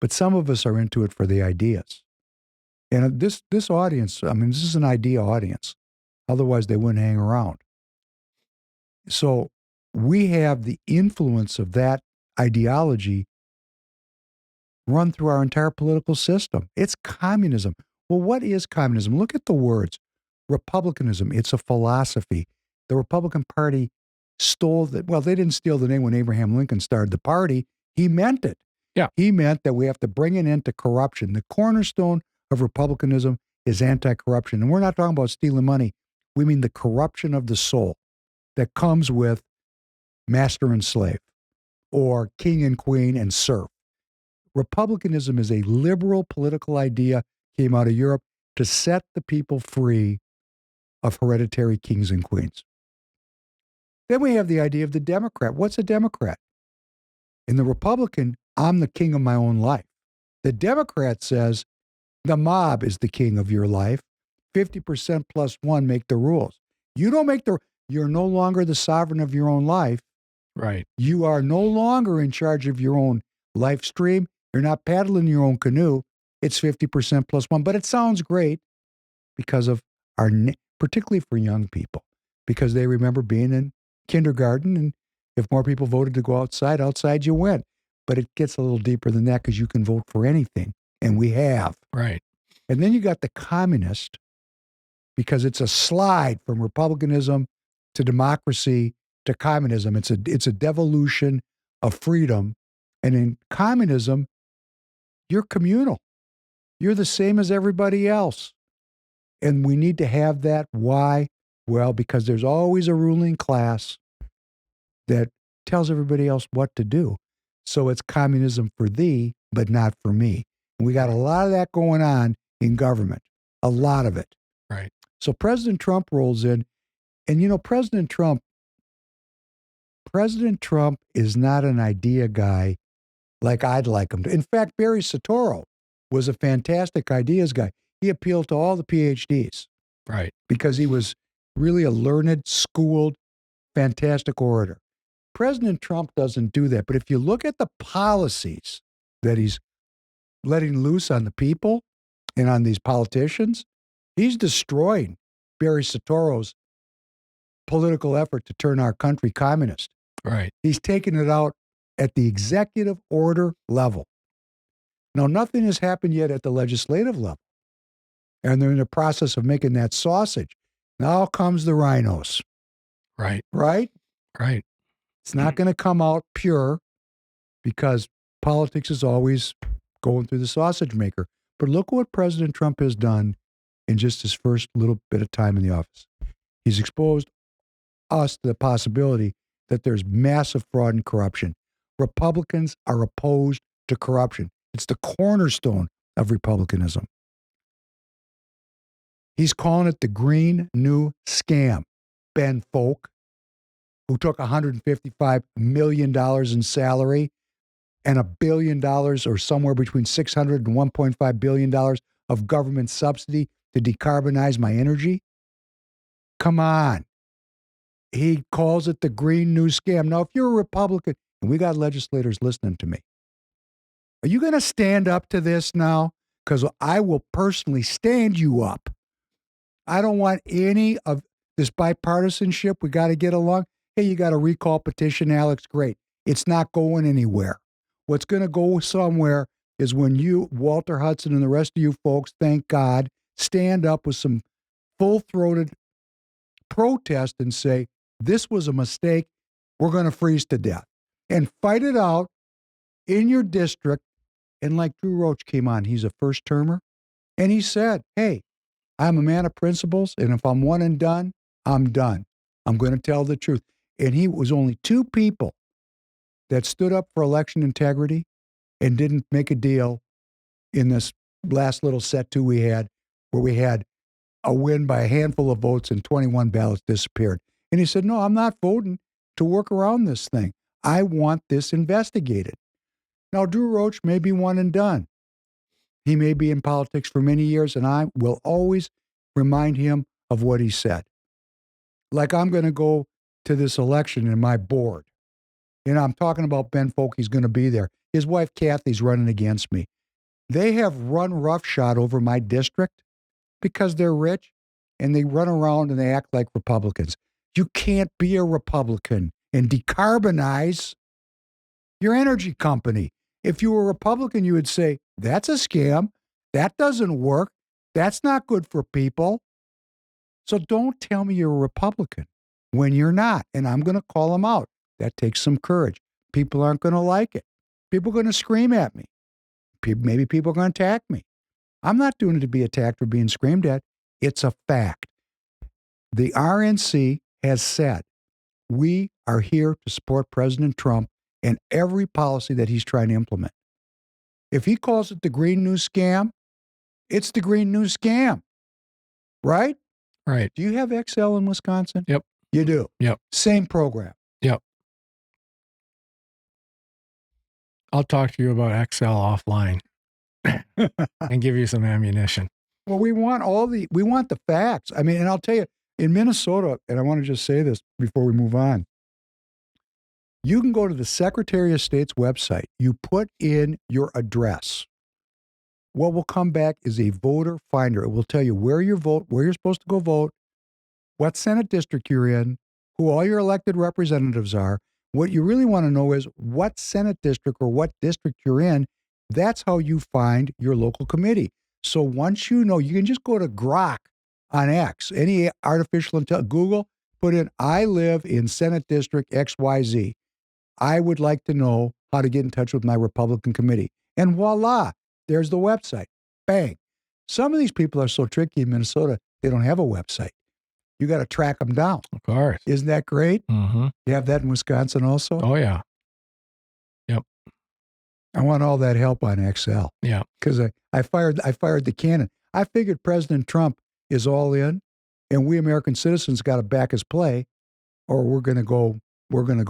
But some of us are into it for the ideas. And this audience, I mean, this is an idea audience. Otherwise, they wouldn't hang around. So we have the influence of that ideology run through our entire political system. It's communism. Well, what is communism? Look at the words. Republicanism, it's a philosophy. The Republican Party stole that. Well, they didn't steal the name when Abraham Lincoln started the party. He meant it. Yeah. He meant that we have to bring an end to corruption. The cornerstone of republicanism is anti-corruption. And we're not talking about stealing money. We mean the corruption of the soul that comes with master and slave or king and queen and serf. Republicanism is a liberal political idea, came out of Europe to set the people free of hereditary kings and queens. Then we have the idea of the Democrat. What's a Democrat? In the Republican, I'm the king of my own life. The Democrat says the mob is the king of your life. 50% plus one make the rules. You don't make you're no longer the sovereign of your own life. Right. You are no longer in charge of your own life stream. You're not paddling your own canoe. It's 50% plus one. But it sounds great because of particularly for young people, because they remember being in kindergarten. And if more people voted to go outside you went. But it gets a little deeper than that because you can vote for anything. And we have. Right. And then you got the communist, because it's a slide from republicanism to democracy to communism. It's a devolution of freedom. And in communism, you're communal. You're the same as everybody else. And we need to have that. Why? Well, because there's always a ruling class that tells everybody else what to do. So it's communism for thee, but not for me. And we got a lot of that going on in government. A lot of it. Right. So President Trump rolls in, and President Trump is not an idea guy like I'd like him to. In fact, Barry Soetoro was a fantastic ideas guy. He appealed to all the PhDs. Right. Because he was really a learned, schooled, fantastic orator. President Trump doesn't do that. But if you look at the policies that he's letting loose on the people and on these politicians, he's destroying Barry Soetoro's political effort to turn our country communist. Right. He's taking it out at the executive order level. Now, nothing has happened yet at the legislative level. And they're in the process of making that sausage. Now comes the rhinos. Right. Right? Right. It's not going to come out pure because politics is always going through the sausage maker. But look what President Trump has done in just his first little bit of time in the office. He's exposed us to the possibility that there's massive fraud and corruption. Republicans are opposed to corruption. It's the cornerstone of republicanism. He's calling it the Green New Scam. Ben Folk, who took $155 million in salary and $1 billion or somewhere between $600 and $1.5 billion of government subsidy to decarbonize my energy. Come on. He calls it the Green New Scam. Now, if you're a Republican, and we got legislators listening to me, are you going to stand up to this now? Because I will personally stand you up. I don't want any of this bipartisanship. We got to get along. Hey, you got a recall petition, Alex. Great. It's not going anywhere. What's going to go somewhere is when you, Walter Hudson, and the rest of you folks, thank God, stand up with some full-throated protest and say, this was a mistake. We're going to freeze to death. And fight it out in your district. And like Drew Roach came on, he's a first-termer, and he said, hey, I'm a man of principles, and if I'm one and done, I'm done. I'm going to tell the truth. And he was only two people that stood up for election integrity and didn't make a deal in this last little set two we had, where we had a win by a handful of votes and 21 ballots disappeared. And he said, no, I'm not voting to work around this thing. I want this investigated. Now, Drew Roach may be one and done. He may be in politics for many years, and I will always remind him of what he said. Like I'm going to go to this election in my board. I'm talking about Ben Folk. He's going to be there. His wife, Kathy's running against me. They have run roughshod over my district because they're rich, and they run around and they act like Republicans. You can't be a Republican and decarbonize your energy company. If you were a Republican, you would say, that's a scam. That doesn't work. That's not good for people. So don't tell me you're a Republican when you're not. And I'm going to call them out. That takes some courage. People aren't going to like it. People are going to scream at me. Maybe people are going to attack me. I'm not doing it to be attacked or being screamed at. It's a fact. The RNC has said, we are here to support President Trump and every policy that he's trying to implement. If he calls it the Green New Scam, it's the Green New Scam. Right? Right. Do you have XL in Wisconsin? Yep. You do? Yep. Same program? Yep. I'll talk to you about XL offline and give you some ammunition. Well, we want the facts. I mean, and I'll tell you, in Minnesota, and I want to just say this before we move on, you can go to the Secretary of State's website. You put in your address. What will come back is a voter finder. It will tell you where you're supposed to go vote, what Senate district you're in, who all your elected representatives are. What you really want to know is what Senate district or what district you're in. That's how you find your local committee. So once you know, you can just go to Grok on X, any artificial intelligence, Google, put in, I live in Senate District XYZ. I would like to know how to get in touch with my Republican committee. And voila, there's the website. Bang. Some of these people are so tricky in Minnesota, they don't have a website. You got to track them down. Of course. Isn't that great? Mm-hmm. You have that in Wisconsin also? Oh, yeah. Yep. I want all that help on XL. Yeah. Because I fired the cannon. I figured President Trump is all in. and we American citizens got to back his play, or we're going to go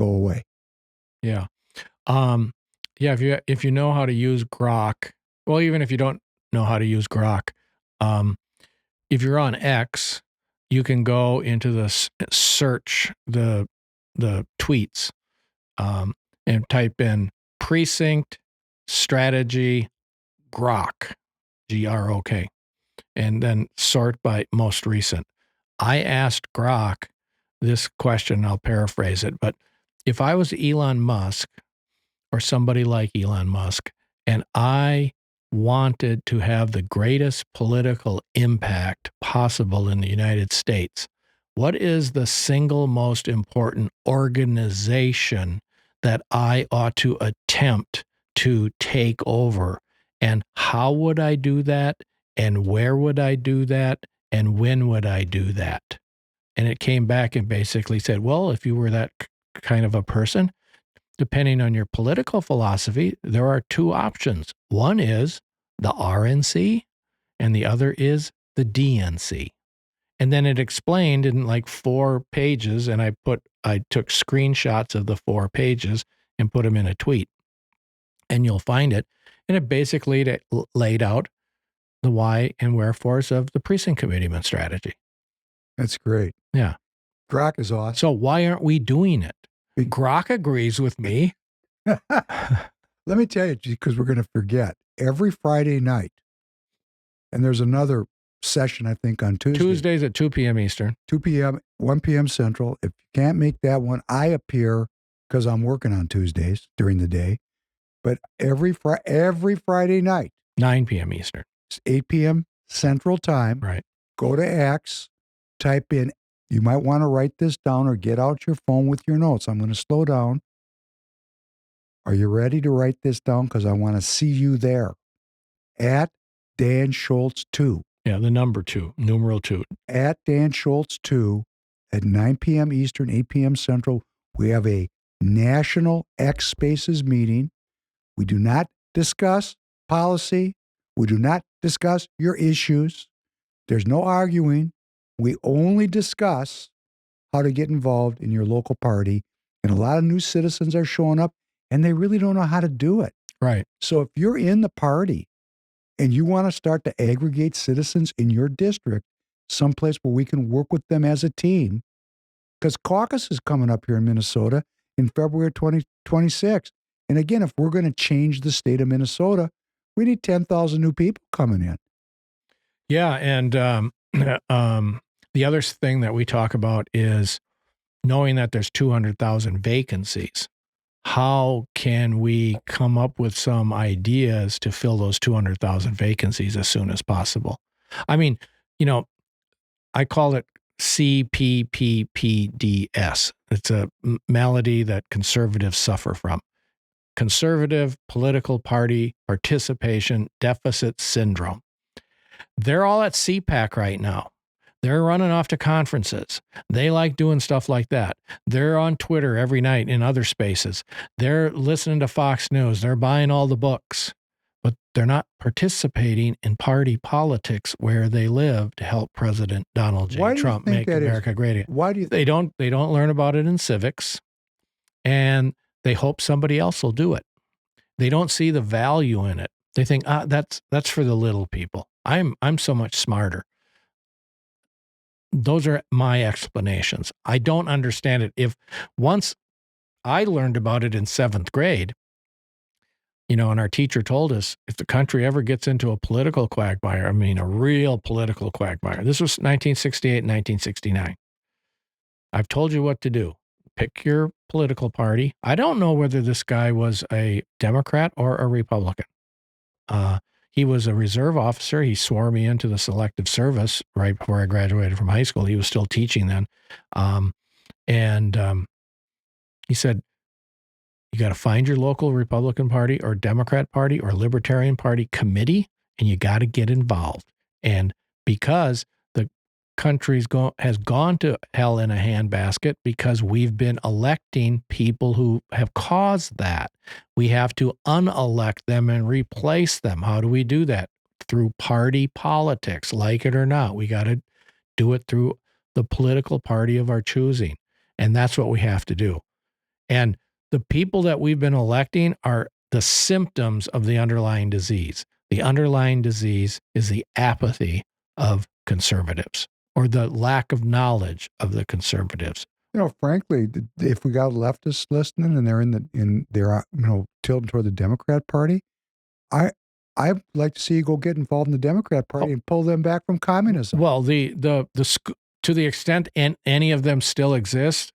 away. Yeah. If you know how to use Grok, well, even if you don't know how to use Grok, if you're on X, you can go into the search the tweets and type in Precinct Strategy Grok, Grok, and then sort by most recent. I asked Grok this question, I'll paraphrase it, but if I was Elon Musk or somebody like Elon Musk, and I wanted to have the greatest political impact possible in the United States, what is the single most important organization that I ought to attempt to take over? And how would I do that? And where would I do that? And when would I do that? And it came back and basically said, well, if you were that kind of a person, depending on your political philosophy, there are two options. One is the RNC, and the other is the DNC. And then it explained in like 4 pages, and I took screenshots of the 4 pages and put them in a tweet. And you'll find it. And it basically laid out the why and wherefores of the precinct committeeman strategy. That's great. Yeah. Grok is awesome. So why aren't we doing it? Grok agrees with me. Let me tell you, because we're going to forget, every Friday night, and there's another session, I think, on Tuesday. Tuesdays at 2 p.m. Eastern. 2 p.m., 1 p.m. Central. If you can't make that one, I appear because I'm working on Tuesdays during the day. But every Friday night, 9 p.m. Eastern. It's 8 p.m. Central Time. Right. Go to X, type in, you might want to write this down or get out your phone with your notes. I'm going to slow down. Are you ready to write this down? Because I want to see you there. At Dan Schultz 2. Yeah, the number 2, numeral 2. At Dan Schultz 2 at 9 p.m. Eastern, 8 p.m. Central. We have a national X Spaces meeting. We do not discuss policy. We do not discuss your issues. There's no arguing. We only discuss how to get involved in your local party. And a lot of new citizens are showing up, and they really don't know how to do it. Right. So if you're in the party and you want to start to aggregate citizens in your district, someplace where we can work with them as a team, because caucus is coming up here in Minnesota in February 2026. And again, if we're going to change the state of Minnesota, we need 10,000 new people coming in. Yeah, and the other thing that we talk about is knowing that there's 200,000 vacancies. How can we come up with some ideas to fill those 200,000 vacancies as soon as possible? I mean, I call it CPPPDS. It's a malady that conservatives suffer from. Conservative Political Party Participation Deficit Syndrome. They're all at CPAC right now. They're running off to conferences. They like doing stuff like that. They're on Twitter every night in other spaces. They're listening to Fox News. They're buying all the books, but they're not participating in party politics where they live to help President Donald J. Trump make America great again. Why do you think? They don't learn about it in civics, and they hope somebody else will do it. They don't see the value in it. They think, that's for the little people. I'm so much smarter. Those are my explanations. I don't understand it. If once I learned about it in 7th grade, and our teacher told us, if the country ever gets into a political quagmire, I mean, a real political quagmire, this was 1968 and 1969. I've told you what to do. Pick your political party. I don't know whether this guy was a Democrat or a Republican. He was a reserve officer. He swore me into the selective service right before I graduated from high school. He was still teaching then. He said, you got to find your local Republican Party or Democrat Party or Libertarian Party committee, and you got to get involved. And because the country's has gone to hell in a handbasket because we've been electing people who have caused that. We have to unelect them and replace them. How do we do that? Through party politics, like it or not. We got to do it through the political party of our choosing. And that's what we have to do. And the people that we've been electing are the symptoms of the underlying disease. The underlying disease is the apathy of conservatives or the lack of knowledge of the conservatives. Frankly, if we got leftists listening and they're tilting toward the Democrat Party, I'd like to see you go get involved in the Democrat Party and pull them back from communism. Well, to the extent any of them still exist,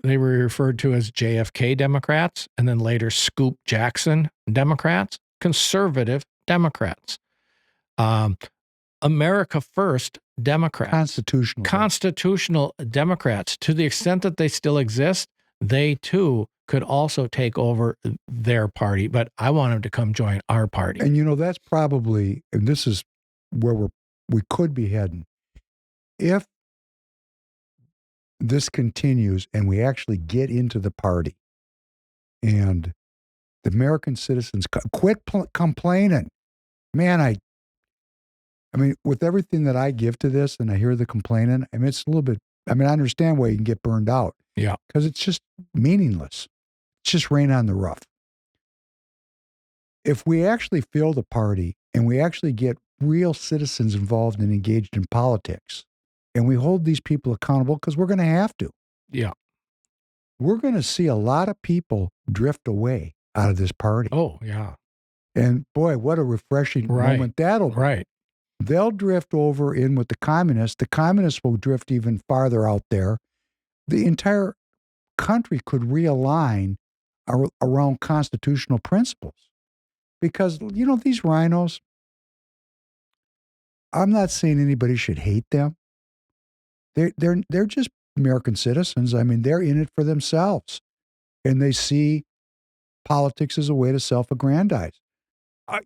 they were referred to as JFK Democrats and then later Scoop Jackson Democrats, conservative Democrats. America First Democrats. Constitutional Democrats. To the extent that they still exist, they too could also take over their party, but I want them to come join our party. And that's probably, and this is where we could be heading. If this continues and we actually get into the party and the American citizens quit complaining, man, I mean, with everything that I give to this and I hear the complaining, I mean, it's a little bit, I understand why you can get burned out. Yeah. Because it's just meaningless. It's just rain on the rough. If we actually fill the party and we actually get real citizens involved and engaged in politics, and we hold these people accountable, because we're going to have to. Yeah. We're going to see a lot of people drift away out of this party. Oh, yeah. And boy, what a refreshing moment that'll be. Right. They'll drift over in with the communists. The communists will drift even farther out there. The entire country could realign around constitutional principles. Because, these rhinos, I'm not saying anybody should hate them. They're just American citizens. I mean, they're in it for themselves. And they see politics as a way to self-aggrandize.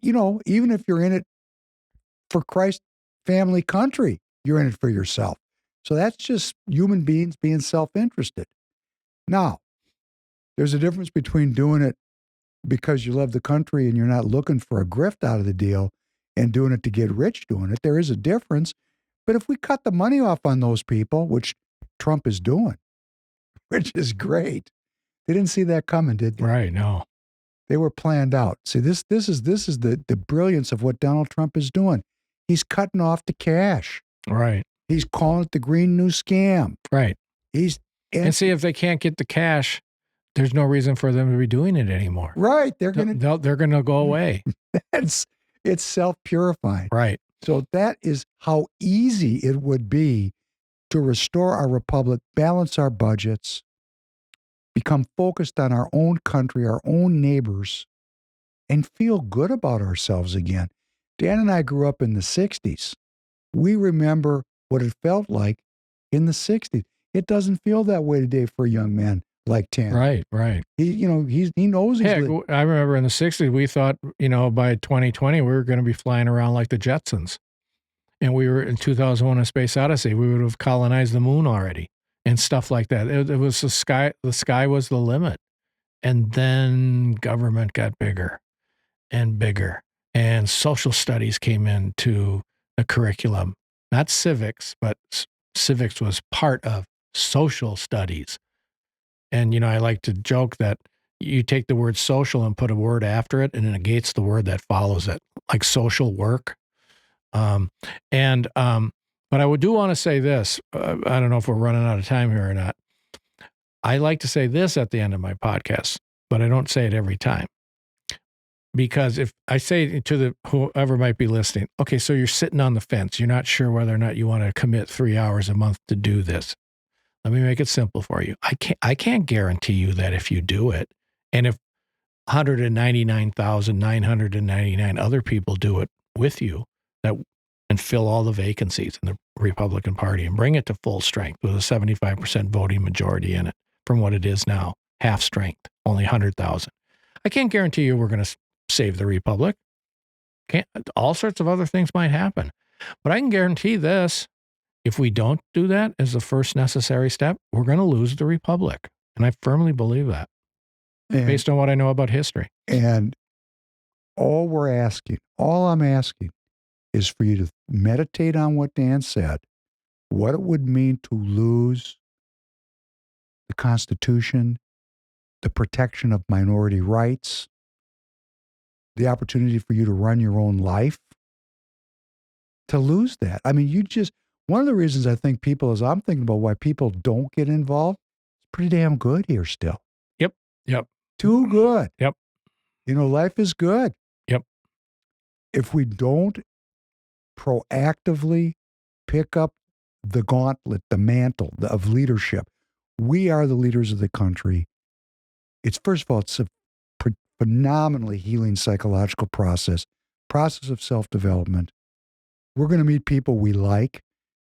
Even if you're in it for Christ's family country, you're in it for yourself. So that's just human beings being self-interested. Now, there's a difference between doing it because you love the country and you're not looking for a grift out of the deal and doing it to get rich doing it. There is a difference. But if we cut the money off on those people, which Trump is doing, which is great, they didn't see that coming, did they? Right, no. They were planned out. See, this is the brilliance of what Donald Trump is doing. He's cutting off the cash. Right. He's calling it the Green New Scam. Right. And see, if they can't get the cash, there's no reason for them to be doing it anymore. Right. They're going to go away. It's self-purifying. Right. So that is how easy it would be to restore our republic, balance our budgets, become focused on our own country, our own neighbors, and feel good about ourselves again. Dan and I grew up in the 60s. We remember what it felt like in the 60s. It doesn't feel that way today for a young man like Tan. Right. He knows. Heck, I remember in the 60s, we thought, by 2020, we were going to be flying around like the Jetsons. And we were in 2001: A Space Odyssey. We would have colonized the moon already and stuff like that. It was the sky was the limit. And then government got bigger and bigger. And social studies came into the curriculum. Not civics, but civics was part of social studies. And, I like to joke that you take the word social and put a word after it, and it negates the word that follows it, like social work. But I do want to say this. I don't know if we're running out of time here or not. I like to say this at the end of my podcast, but I don't say it every time. Because if I say to whoever might be listening, okay, so you're sitting on the fence. You're not sure whether or not you want to commit 3 hours a month to do this. Let me make it simple for you. I can't guarantee you that if you do it, and if 199,999 other people do it with you, and fill all the vacancies in the Republican Party and bring it to full strength with a 75% voting majority in it from what it is now, half strength, only 100,000. I can't guarantee you we're going to save the Republic. All sorts of other things might happen. But I can guarantee this. If we don't do that as the first necessary step, we're going to lose the Republic. And I firmly believe that based on what I know about history. And all I'm asking is for you to meditate on what Dan said, what it would mean to lose the Constitution, the protection of minority rights, the opportunity for you to run your own life, to lose that. I mean, one of the reasons I think people, as I'm thinking about why people don't get involved, it's pretty damn good here still. Yep. Yep. Too good. Yep. Life is good. Yep. If we don't proactively pick up the gauntlet, the mantle of leadership, we are the leaders of the country. It's, first of all, it's a phenomenally healing psychological process of self-development. We're going to meet people we like.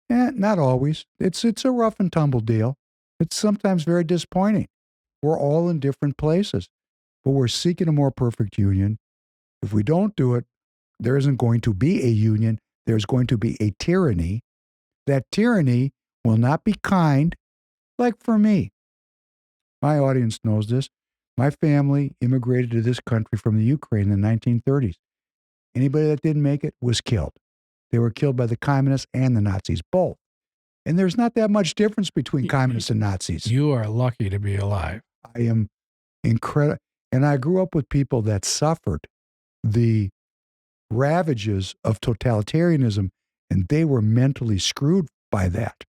Not always. It's a rough and tumble deal. It's sometimes very disappointing. We're all in different places, but we're seeking a more perfect union. If we don't do it, there isn't going to be a union. There's going to be a tyranny. That tyranny will not be kind, like for me. My audience knows this. My family immigrated to this country from the Ukraine in the 1930s. Anybody that didn't make it was killed. They were killed by the communists and the Nazis, both. And there's not that much difference between communists and Nazis. You are lucky to be alive. I am incredible. And I grew up with people that suffered the ravages of totalitarianism, and they were mentally screwed by that.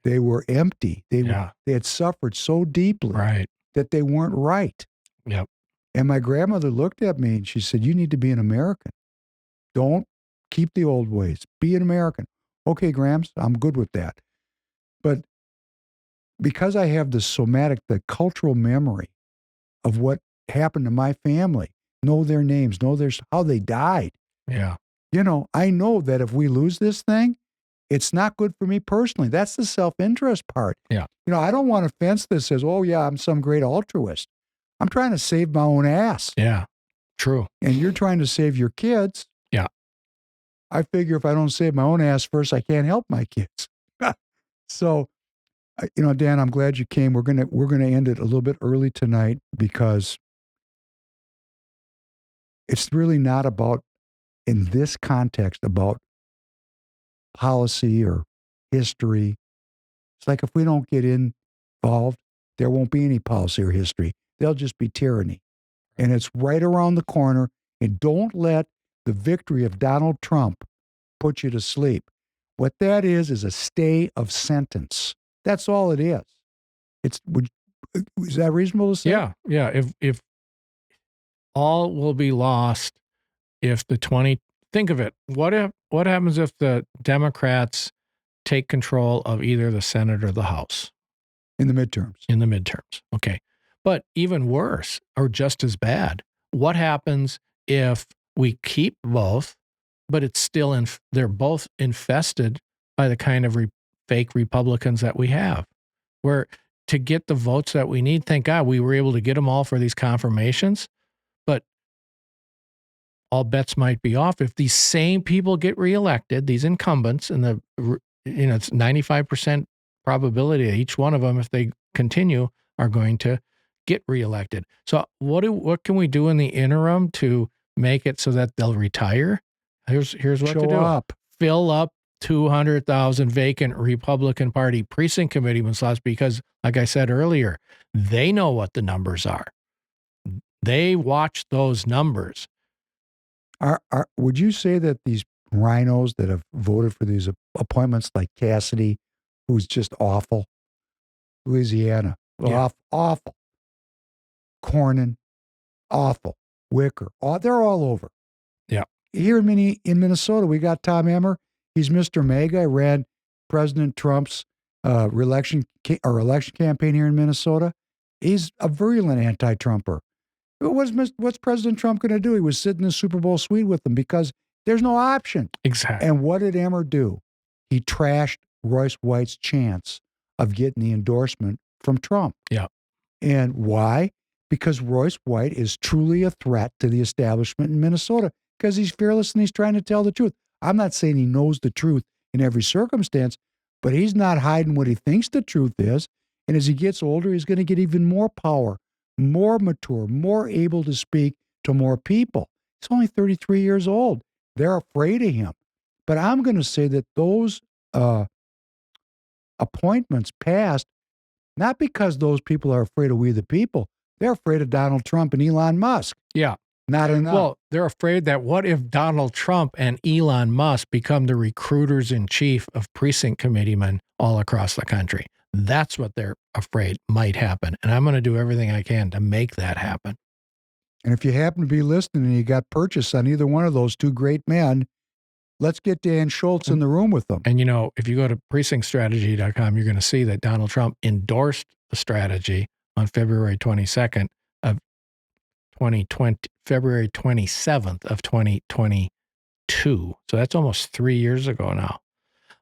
They were empty. They had suffered so deeply that they weren't right. Yep. And my grandmother looked at me and she said, "You need to be an American. Don't keep the old ways. Be an American." Okay, Grams, I'm good with that. But because I have the cultural memory of what happened to my family, know their names, know how they died. Yeah. I know that if we lose this thing, it's not good for me personally. That's the self-interest part. Yeah. I don't want to fence this as, oh yeah, I'm some great altruist. I'm trying to save my own ass. Yeah. True. And you're trying to save your kids. Yeah. I figure if I don't save my own ass first, I can't help my kids. So, Dan, I'm glad you came. We're gonna end it a little bit early tonight because it's really not about, in this context, about policy or history. It's like if we don't get involved, there won't be any policy or history. There'll just be tyranny. And it's right around the corner. And don't let the victory of Donald Trump put you to sleep. What that is a stay of sentence. That's all it is. Is that reasonable to say? Yeah. Yeah. If all will be lost if think of it. What happens if the Democrats take control of either the Senate or the House? In the midterms. Okay. But even worse, or just as bad, what happens if we keep both, but it's still they're both infested by the kind of fake Republicans that we have, where to get the votes that we need, thank God we were able to get them all for these confirmations, but all bets might be off if these same people get reelected, these incumbents, and it's 95% probability that each one of them, if they continue, are going to get reelected. So what can we do in the interim to make it so that they'll retire? Here's what to do. Up. Fill up 200,000 vacant Republican Party precinct committee slots because, like I said earlier, they know what the numbers are. They watch those numbers. Would you say that these rhinos that have voted for these appointments, like Cassidy, who's just awful, Louisiana, awful, Cornyn, awful, Wicker, they're all over. Yeah. Here in Minnesota, we got Tom Emmer. He's Mr. Mega. Ran President Trump's election campaign here in Minnesota. He's a virulent anti-Trumper. What's President Trump going to do? He was sitting in the Super Bowl suite with them because there's no option. Exactly. And what did Emmer do? He trashed Royce White's chance of getting the endorsement from Trump. Yeah. And why? Because Royce White is truly a threat to the establishment in Minnesota because he's fearless and he's trying to tell the truth. I'm not saying he knows the truth in every circumstance, but he's not hiding what he thinks the truth is. And as he gets older, he's going to get even more power, more mature, more able to speak to more people. He's only 33 years old. They're afraid of him. But I'm going to say that those appointments passed, not because those people are afraid of we the people. They're afraid of Donald Trump and Elon Musk. Yeah. Not enough. Well, they're afraid that what if Donald Trump and Elon Musk become the recruiters in chief of precinct committeemen all across the country? That's what they're afraid might happen. And I'm going to do everything I can to make that happen. And if you happen to be listening and you got purchase on either one of those two great men, let's get Dan Schultz in the room with them. And, if you go to precinctstrategy.com, you're going to see that Donald Trump endorsed the strategy on February 22nd of 2020, February 27th of 2022. So that's almost 3 years ago now.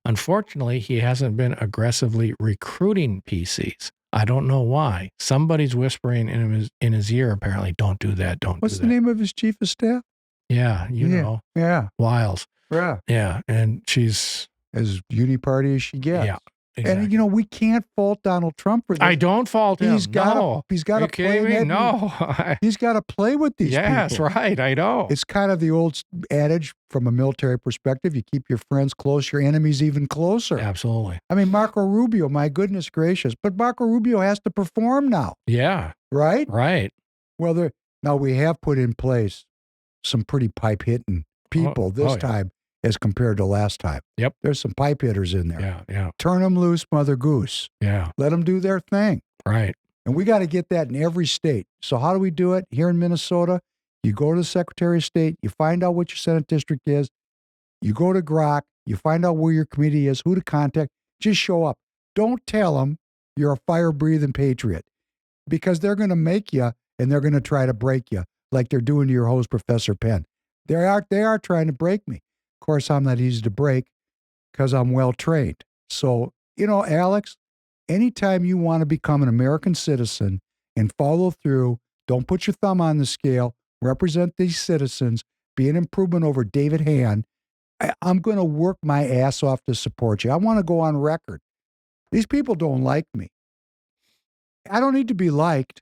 Unfortunately, he hasn't been aggressively recruiting PCs. I don't know why. Somebody's whispering in his ear, apparently, don't do that, don't What's do the that. name of his chief of staff? Yeah, know. Yeah. Wiles. Yeah. Yeah, and she's... As uniparty as she gets. Yeah, exactly. And, we can't fault Donald Trump for this. I don't fault him. He's got to play me? that. No. He's got to play with these people. Yes, right. I know. It's kind of the old adage from a military perspective. You keep your friends close, your enemies even closer. Absolutely. I mean, Marco Rubio, my goodness gracious. But Marco Rubio has to perform now. Yeah. Right? Right. Well, now we have put in place some pretty pipe-hitting people this time as compared to last time. Yep. There's some pipe hitters in there. Yeah, yeah. Turn them loose, Mother Goose. Yeah. Let them do their thing. Right. And we got to get that in every state. So how do we do it? Here in Minnesota, you go to the Secretary of State, you find out what your Senate district is, you go to GROC, you find out where your committee is, who to contact, just show up. Don't tell them you're a fire-breathing patriot because they're going to make you and they're going to try to break you like they're doing to your host, Professor Penn. They are trying to break me. Of course, I'm not easy to break because I'm well-trained. So, Alex, anytime you want to become an American citizen and follow through, don't put your thumb on the scale, represent these citizens, be an improvement over David Hand, I'm going to work my ass off to support you. I want to go on record. These people don't like me. I don't need to be liked.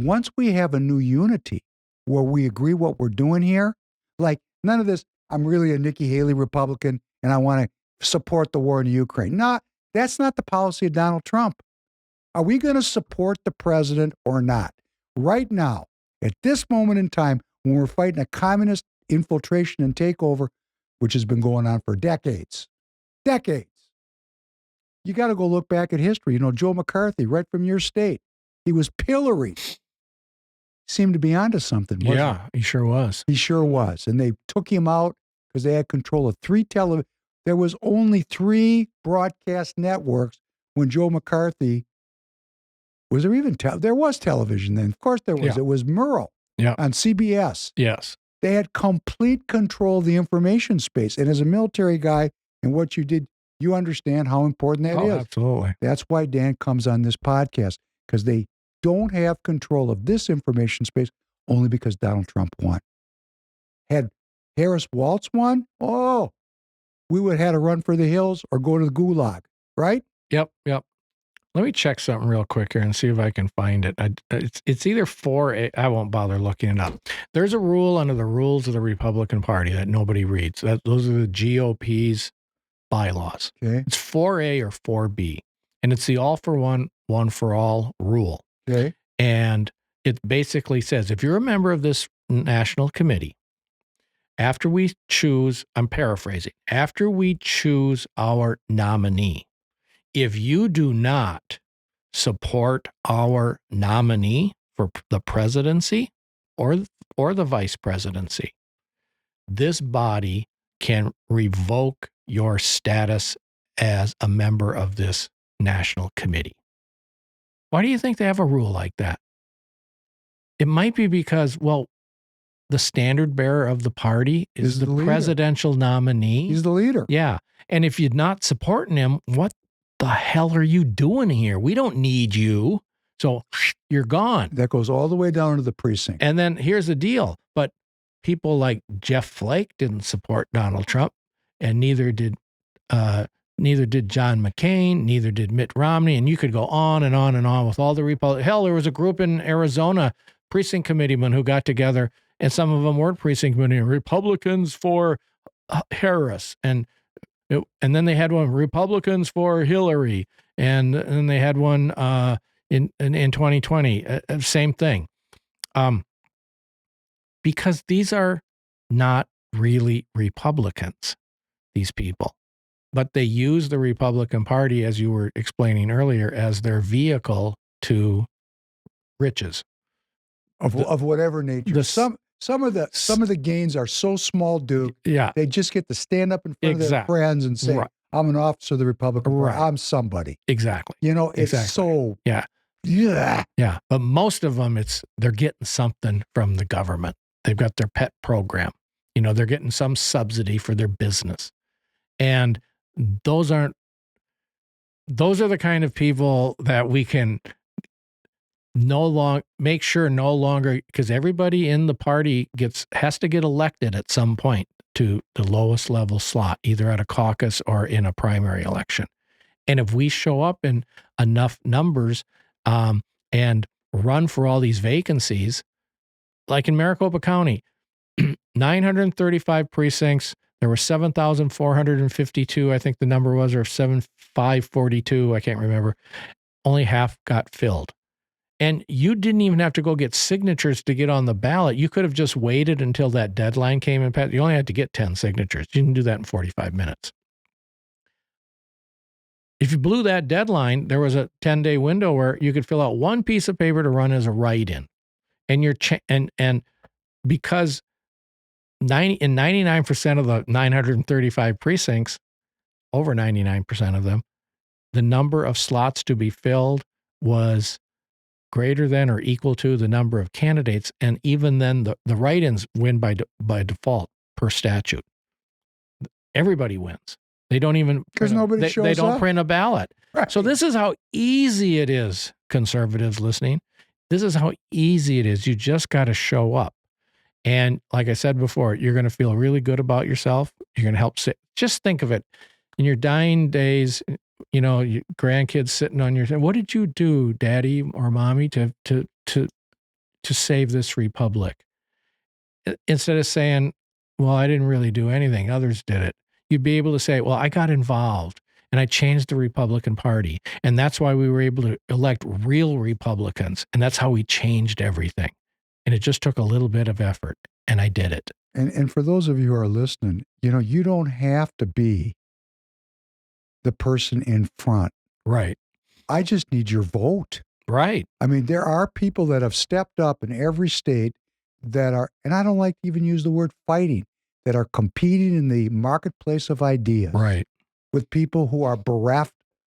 Once we have a new unity where we agree what we're doing here, like none of this, I'm really a Nikki Haley Republican and I want to support the war in Ukraine. That's not the policy of Donald Trump. Are we going to support the president or not? Right now, at this moment in time, when we're fighting a communist infiltration and takeover, which has been going on for decades, you got to go look back at history. Joe McCarthy, right from your state, he was pilloried. Seemed to be onto something, wasn't he sure was. He sure was. And they took him out because they had control of there was only 3 broadcast networks when Joe McCarthy, was there even, there was television then. Of course there was. Yeah. It was Merle on CBS. Yes. They had complete control of the information space. And as a military guy and what you did, you understand how important that is. Absolutely. That's why Dan comes on this podcast, because they don't have control of this information space only because Donald Trump won. Had Harris Waltz won, we would have had to run for the hills or go to the gulag, right? Yep. Let me check something real quick here and see if I can find it. It's either 4A. I won't bother looking it up. There's a rule under the rules of the Republican Party that nobody reads. Those are the GOP's bylaws. Okay. It's 4A or 4B, and it's the all for one, one for all rule. Okay. And it basically says, if you're a member of this national committee, after we choose, I'm paraphrasing, after we choose our nominee, if you do not support our nominee for the presidency or the vice presidency, this body can revoke your status as a member of this national committee. Why do you think they have a rule like that? It might be because, the standard bearer of the party is the presidential nominee. He's the leader. Yeah. And if you're not supporting him, what the hell are you doing here? We don't need you. So you're gone. That goes all the way down to the precinct. And then here's the deal. But people like Jeff Flake didn't support Donald Trump, and neither did John McCain, neither did Mitt Romney, and you could go on and on and on with all the Republicans. Hell, there was a group in Arizona, precinct committeemen, who got together, and some of them weren't precinct committee, Republicans for Harris, and then they had one, Republicans for Hillary, and they had one in 2020. Same thing. Because these are not really Republicans, these people, but they use the Republican Party, as you were explaining earlier, as their vehicle to riches of whatever nature. Some of the gains are so small, Duke. Yeah, they just get to stand up in front of their friends and say, "I'm an officer of the Republican Party. I'm somebody." Exactly. It's so yeah. But most of them, they're getting something from the government. They've got their pet program. They're getting some subsidy for their business, and those are the kind of people that we can make sure no longer, because everybody in the party has to get elected at some point to the lowest level slot, either at a caucus or in a primary election. And if we show up in enough numbers and run for all these vacancies, like in Maricopa County, 935 precincts, there were 7,452, I think the number was, or 7,542, I can't remember. Only half got filled. And you didn't even have to go get signatures to get on the ballot. You could have just waited until that deadline came and passed. You only had to get 10 signatures. You can do that in 45 minutes. If you blew that deadline, there was a 10-day window where you could fill out one piece of paper to run as a write-in. And because in 99% of the 935 precincts, over 99% of them, the number of slots to be filled was greater than or equal to the number of candidates. And even then, the write-ins win by default per statute. Everybody wins. They don't even, because nobody shows up. They don't print a ballot. Right. So this is how easy it is, conservatives listening. This is how easy it is. You just got to show up. And like I said before, you're going to feel really good about yourself. You're going to help just think of it. In your dying days, your grandkids sitting on your, what did you do, Daddy or Mommy, to save this republic? Instead of saying, well, I didn't really do anything, others did it. You'd be able to say, well, I got involved and I changed the Republican Party. And that's why we were able to elect real Republicans. And that's how we changed everything. And it just took a little bit of effort. And I did it. And for those of you who are listening, you don't have to be the person in front. Right. I just need your vote. Right. I mean, there are people that have stepped up in every state that are, and I don't like to even use the word fighting, that are competing in the marketplace of ideas. Right. With people who are bereft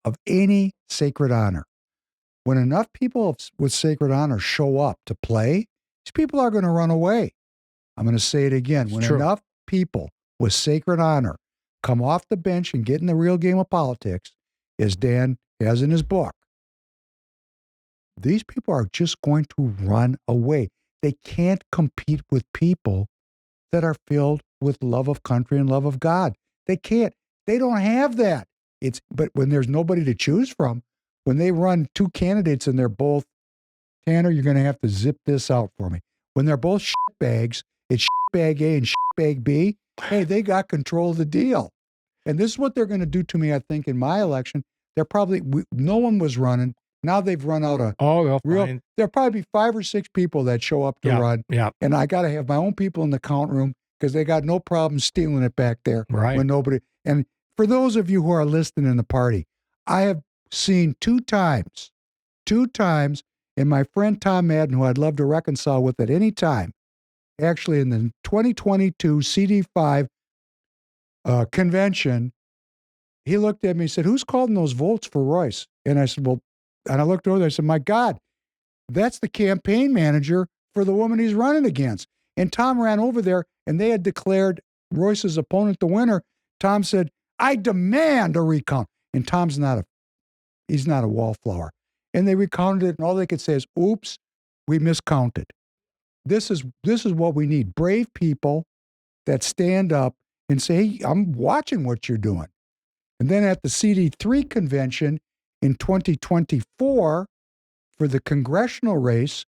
of any sacred honor. When enough people with sacred honor show up to play, these people are going to run away. I'm going to say it again. When enough people with sacred honor come off the bench and get in the real game of politics, as Dan has in his book, these people are just going to run away. They can't compete with people that are filled with love of country and love of God. They can't. They don't have that. But when there's nobody to choose from, when they run two candidates and they're both, Tanner, you're going to have to zip this out for me. When they're both shitbags, it's shitbag A and shitbag B. Hey, they got control of the deal. And this is what they're going to do to me, I think, in my election. No one was running. Now they've run out of real. There'll probably be 5 or 6 people that show up to run. Yeah. And I got to have my own people in the count room because they got no problem stealing it back there. Right. When nobody. And for those of you who are listening in the party, I have seen two times, and my friend Tom Madden, who I'd love to reconcile with at any time, actually in the 2022 CD5 convention, he looked at me and said, "Who's calling those votes for Royce?" And I said, "Well," and I looked over there, I said, "My God, that's the campaign manager for the woman he's running against." And Tom ran over there, and they had declared Royce's opponent the winner. Tom said, "I demand a recount." And Tom's he's not a wallflower. And they recounted it, and all they could say is, "Oops, we miscounted." This is what we need. Brave people that stand up and say, "Hey, I'm watching what you're doing." And then at the CD3 convention in 2024, for the congressional race,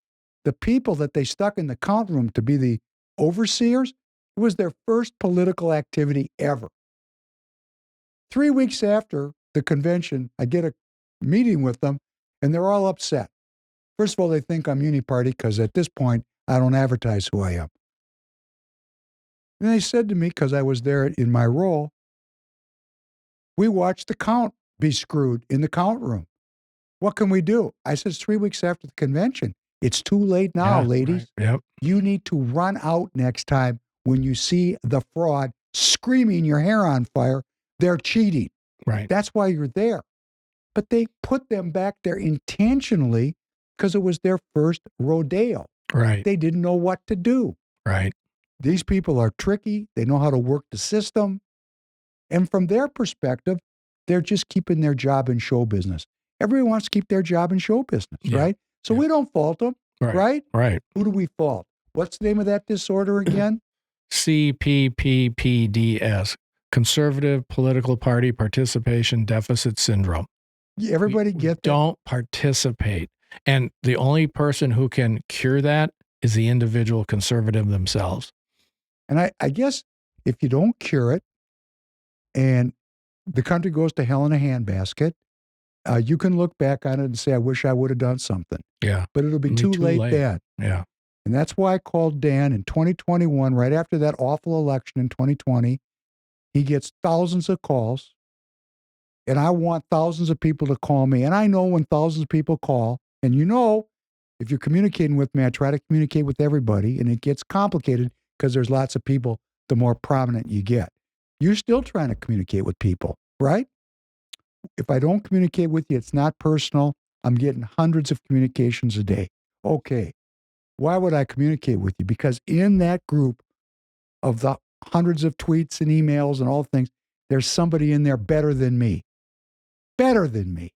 the people that they stuck in the count room to be the overseers, it was their first political activity ever. 3 weeks after the convention, I get a meeting with them, and they're all upset. First of all, they think I'm uniparty because at this point, I don't advertise who I am. And they said to me, because I was there in my role, we watched the count be screwed in the count room. What can we do? I said, it's 3 weeks after the convention. It's too late now, Yeah, ladies. right. Yep. You need to run out next time when you see the fraud screaming your hair on fire. They're cheating. Right. That's why you're there. But they put them back there intentionally because it was their first rodeo. Right. They didn't know what to do. Right. These people are tricky. They know how to work the system. And from their perspective, they're just keeping their job in show business. Everybody wants to keep their job in show business, right? So we don't fault them, right? Right. Who do we fault? What's the name of that disorder again? CPPPDS, Conservative Political Party Participation Deficit Syndrome. Everybody get that? Don't participate. And the only person who can cure that is the individual conservative themselves. And I guess if you don't cure it and the country goes to hell in a handbasket, you can look back on it and say, I wish I would have done something. Yeah. But it'll be too late then. Yeah. And that's why I called Dan in 2021, right after that awful election in 2020. He gets thousands of calls. And I want thousands of people to call me. And I know when thousands of people call, and you know, if you're communicating with me, I try to communicate with everybody. And it gets complicated because there's lots of people, the more prominent you get. You're still trying to communicate with people, right? If I don't communicate with you, it's not personal. I'm getting hundreds of communications a day. Okay. Why would I communicate with you? Because in that group of the hundreds of tweets and emails and all things, there's somebody in there better than me. Better than me.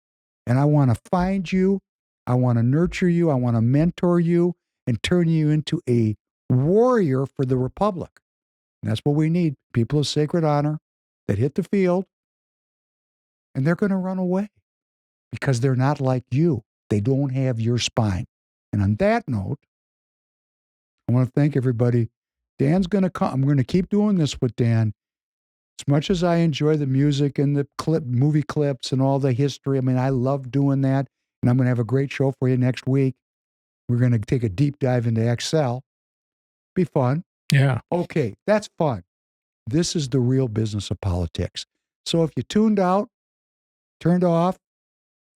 And I want to find you. I want to nurture you. I want to mentor you and turn you into a warrior for the Republic. And that's what we need. People of sacred honor that hit the field, and they're going to run away because they're not like you. They don't have your spine. And on that note, I want to thank everybody. Dan's going to come. I'm going to keep doing this with Dan. As much as I enjoy the music and the movie clips and all the history, I mean, I love doing that. And I'm going to have a great show for you next week. We're going to take a deep dive into Excel. Be fun. Yeah. Okay, that's fun. This is the real business of politics. So if you tuned out, turned off,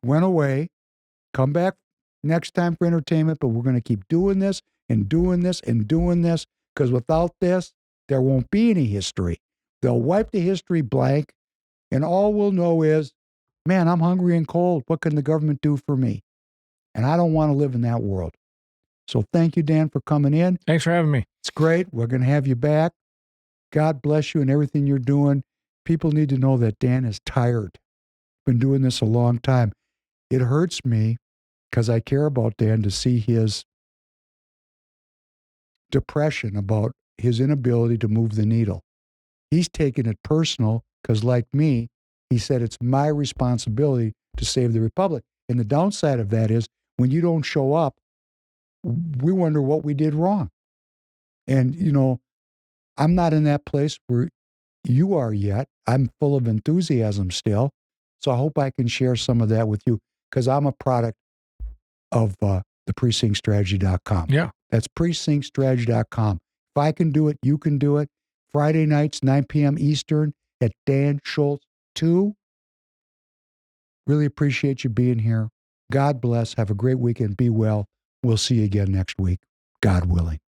went away, come back next time for entertainment, but we're going to keep doing this and doing this and doing this, because without this, there won't be any history. They'll wipe the history blank, and all we'll know is, man, I'm hungry and cold. What can the government do for me? And I don't want to live in that world. So thank you, Dan, for coming in. Thanks for having me. It's great. We're going to have you back. God bless you and everything you're doing. People need to know that Dan is tired. Been doing this a long time. It hurts me because I care about Dan to see his depression about his inability to move the needle. He's taken it personal because, like me, he said it's my responsibility to save the Republic. And the downside of that is when you don't show up, we wonder what we did wrong. And, you know, I'm not in that place where you are yet. I'm full of enthusiasm still. So I hope I can share some of that with you because I'm a product of the precinctstrategy.com. Yeah. That's precinctstrategy.com. If I can do it, you can do it. Friday nights, 9 p.m. Eastern at Dan Schultz 2. Really appreciate you being here. God bless. Have a great weekend. Be well. We'll see you again next week, God willing.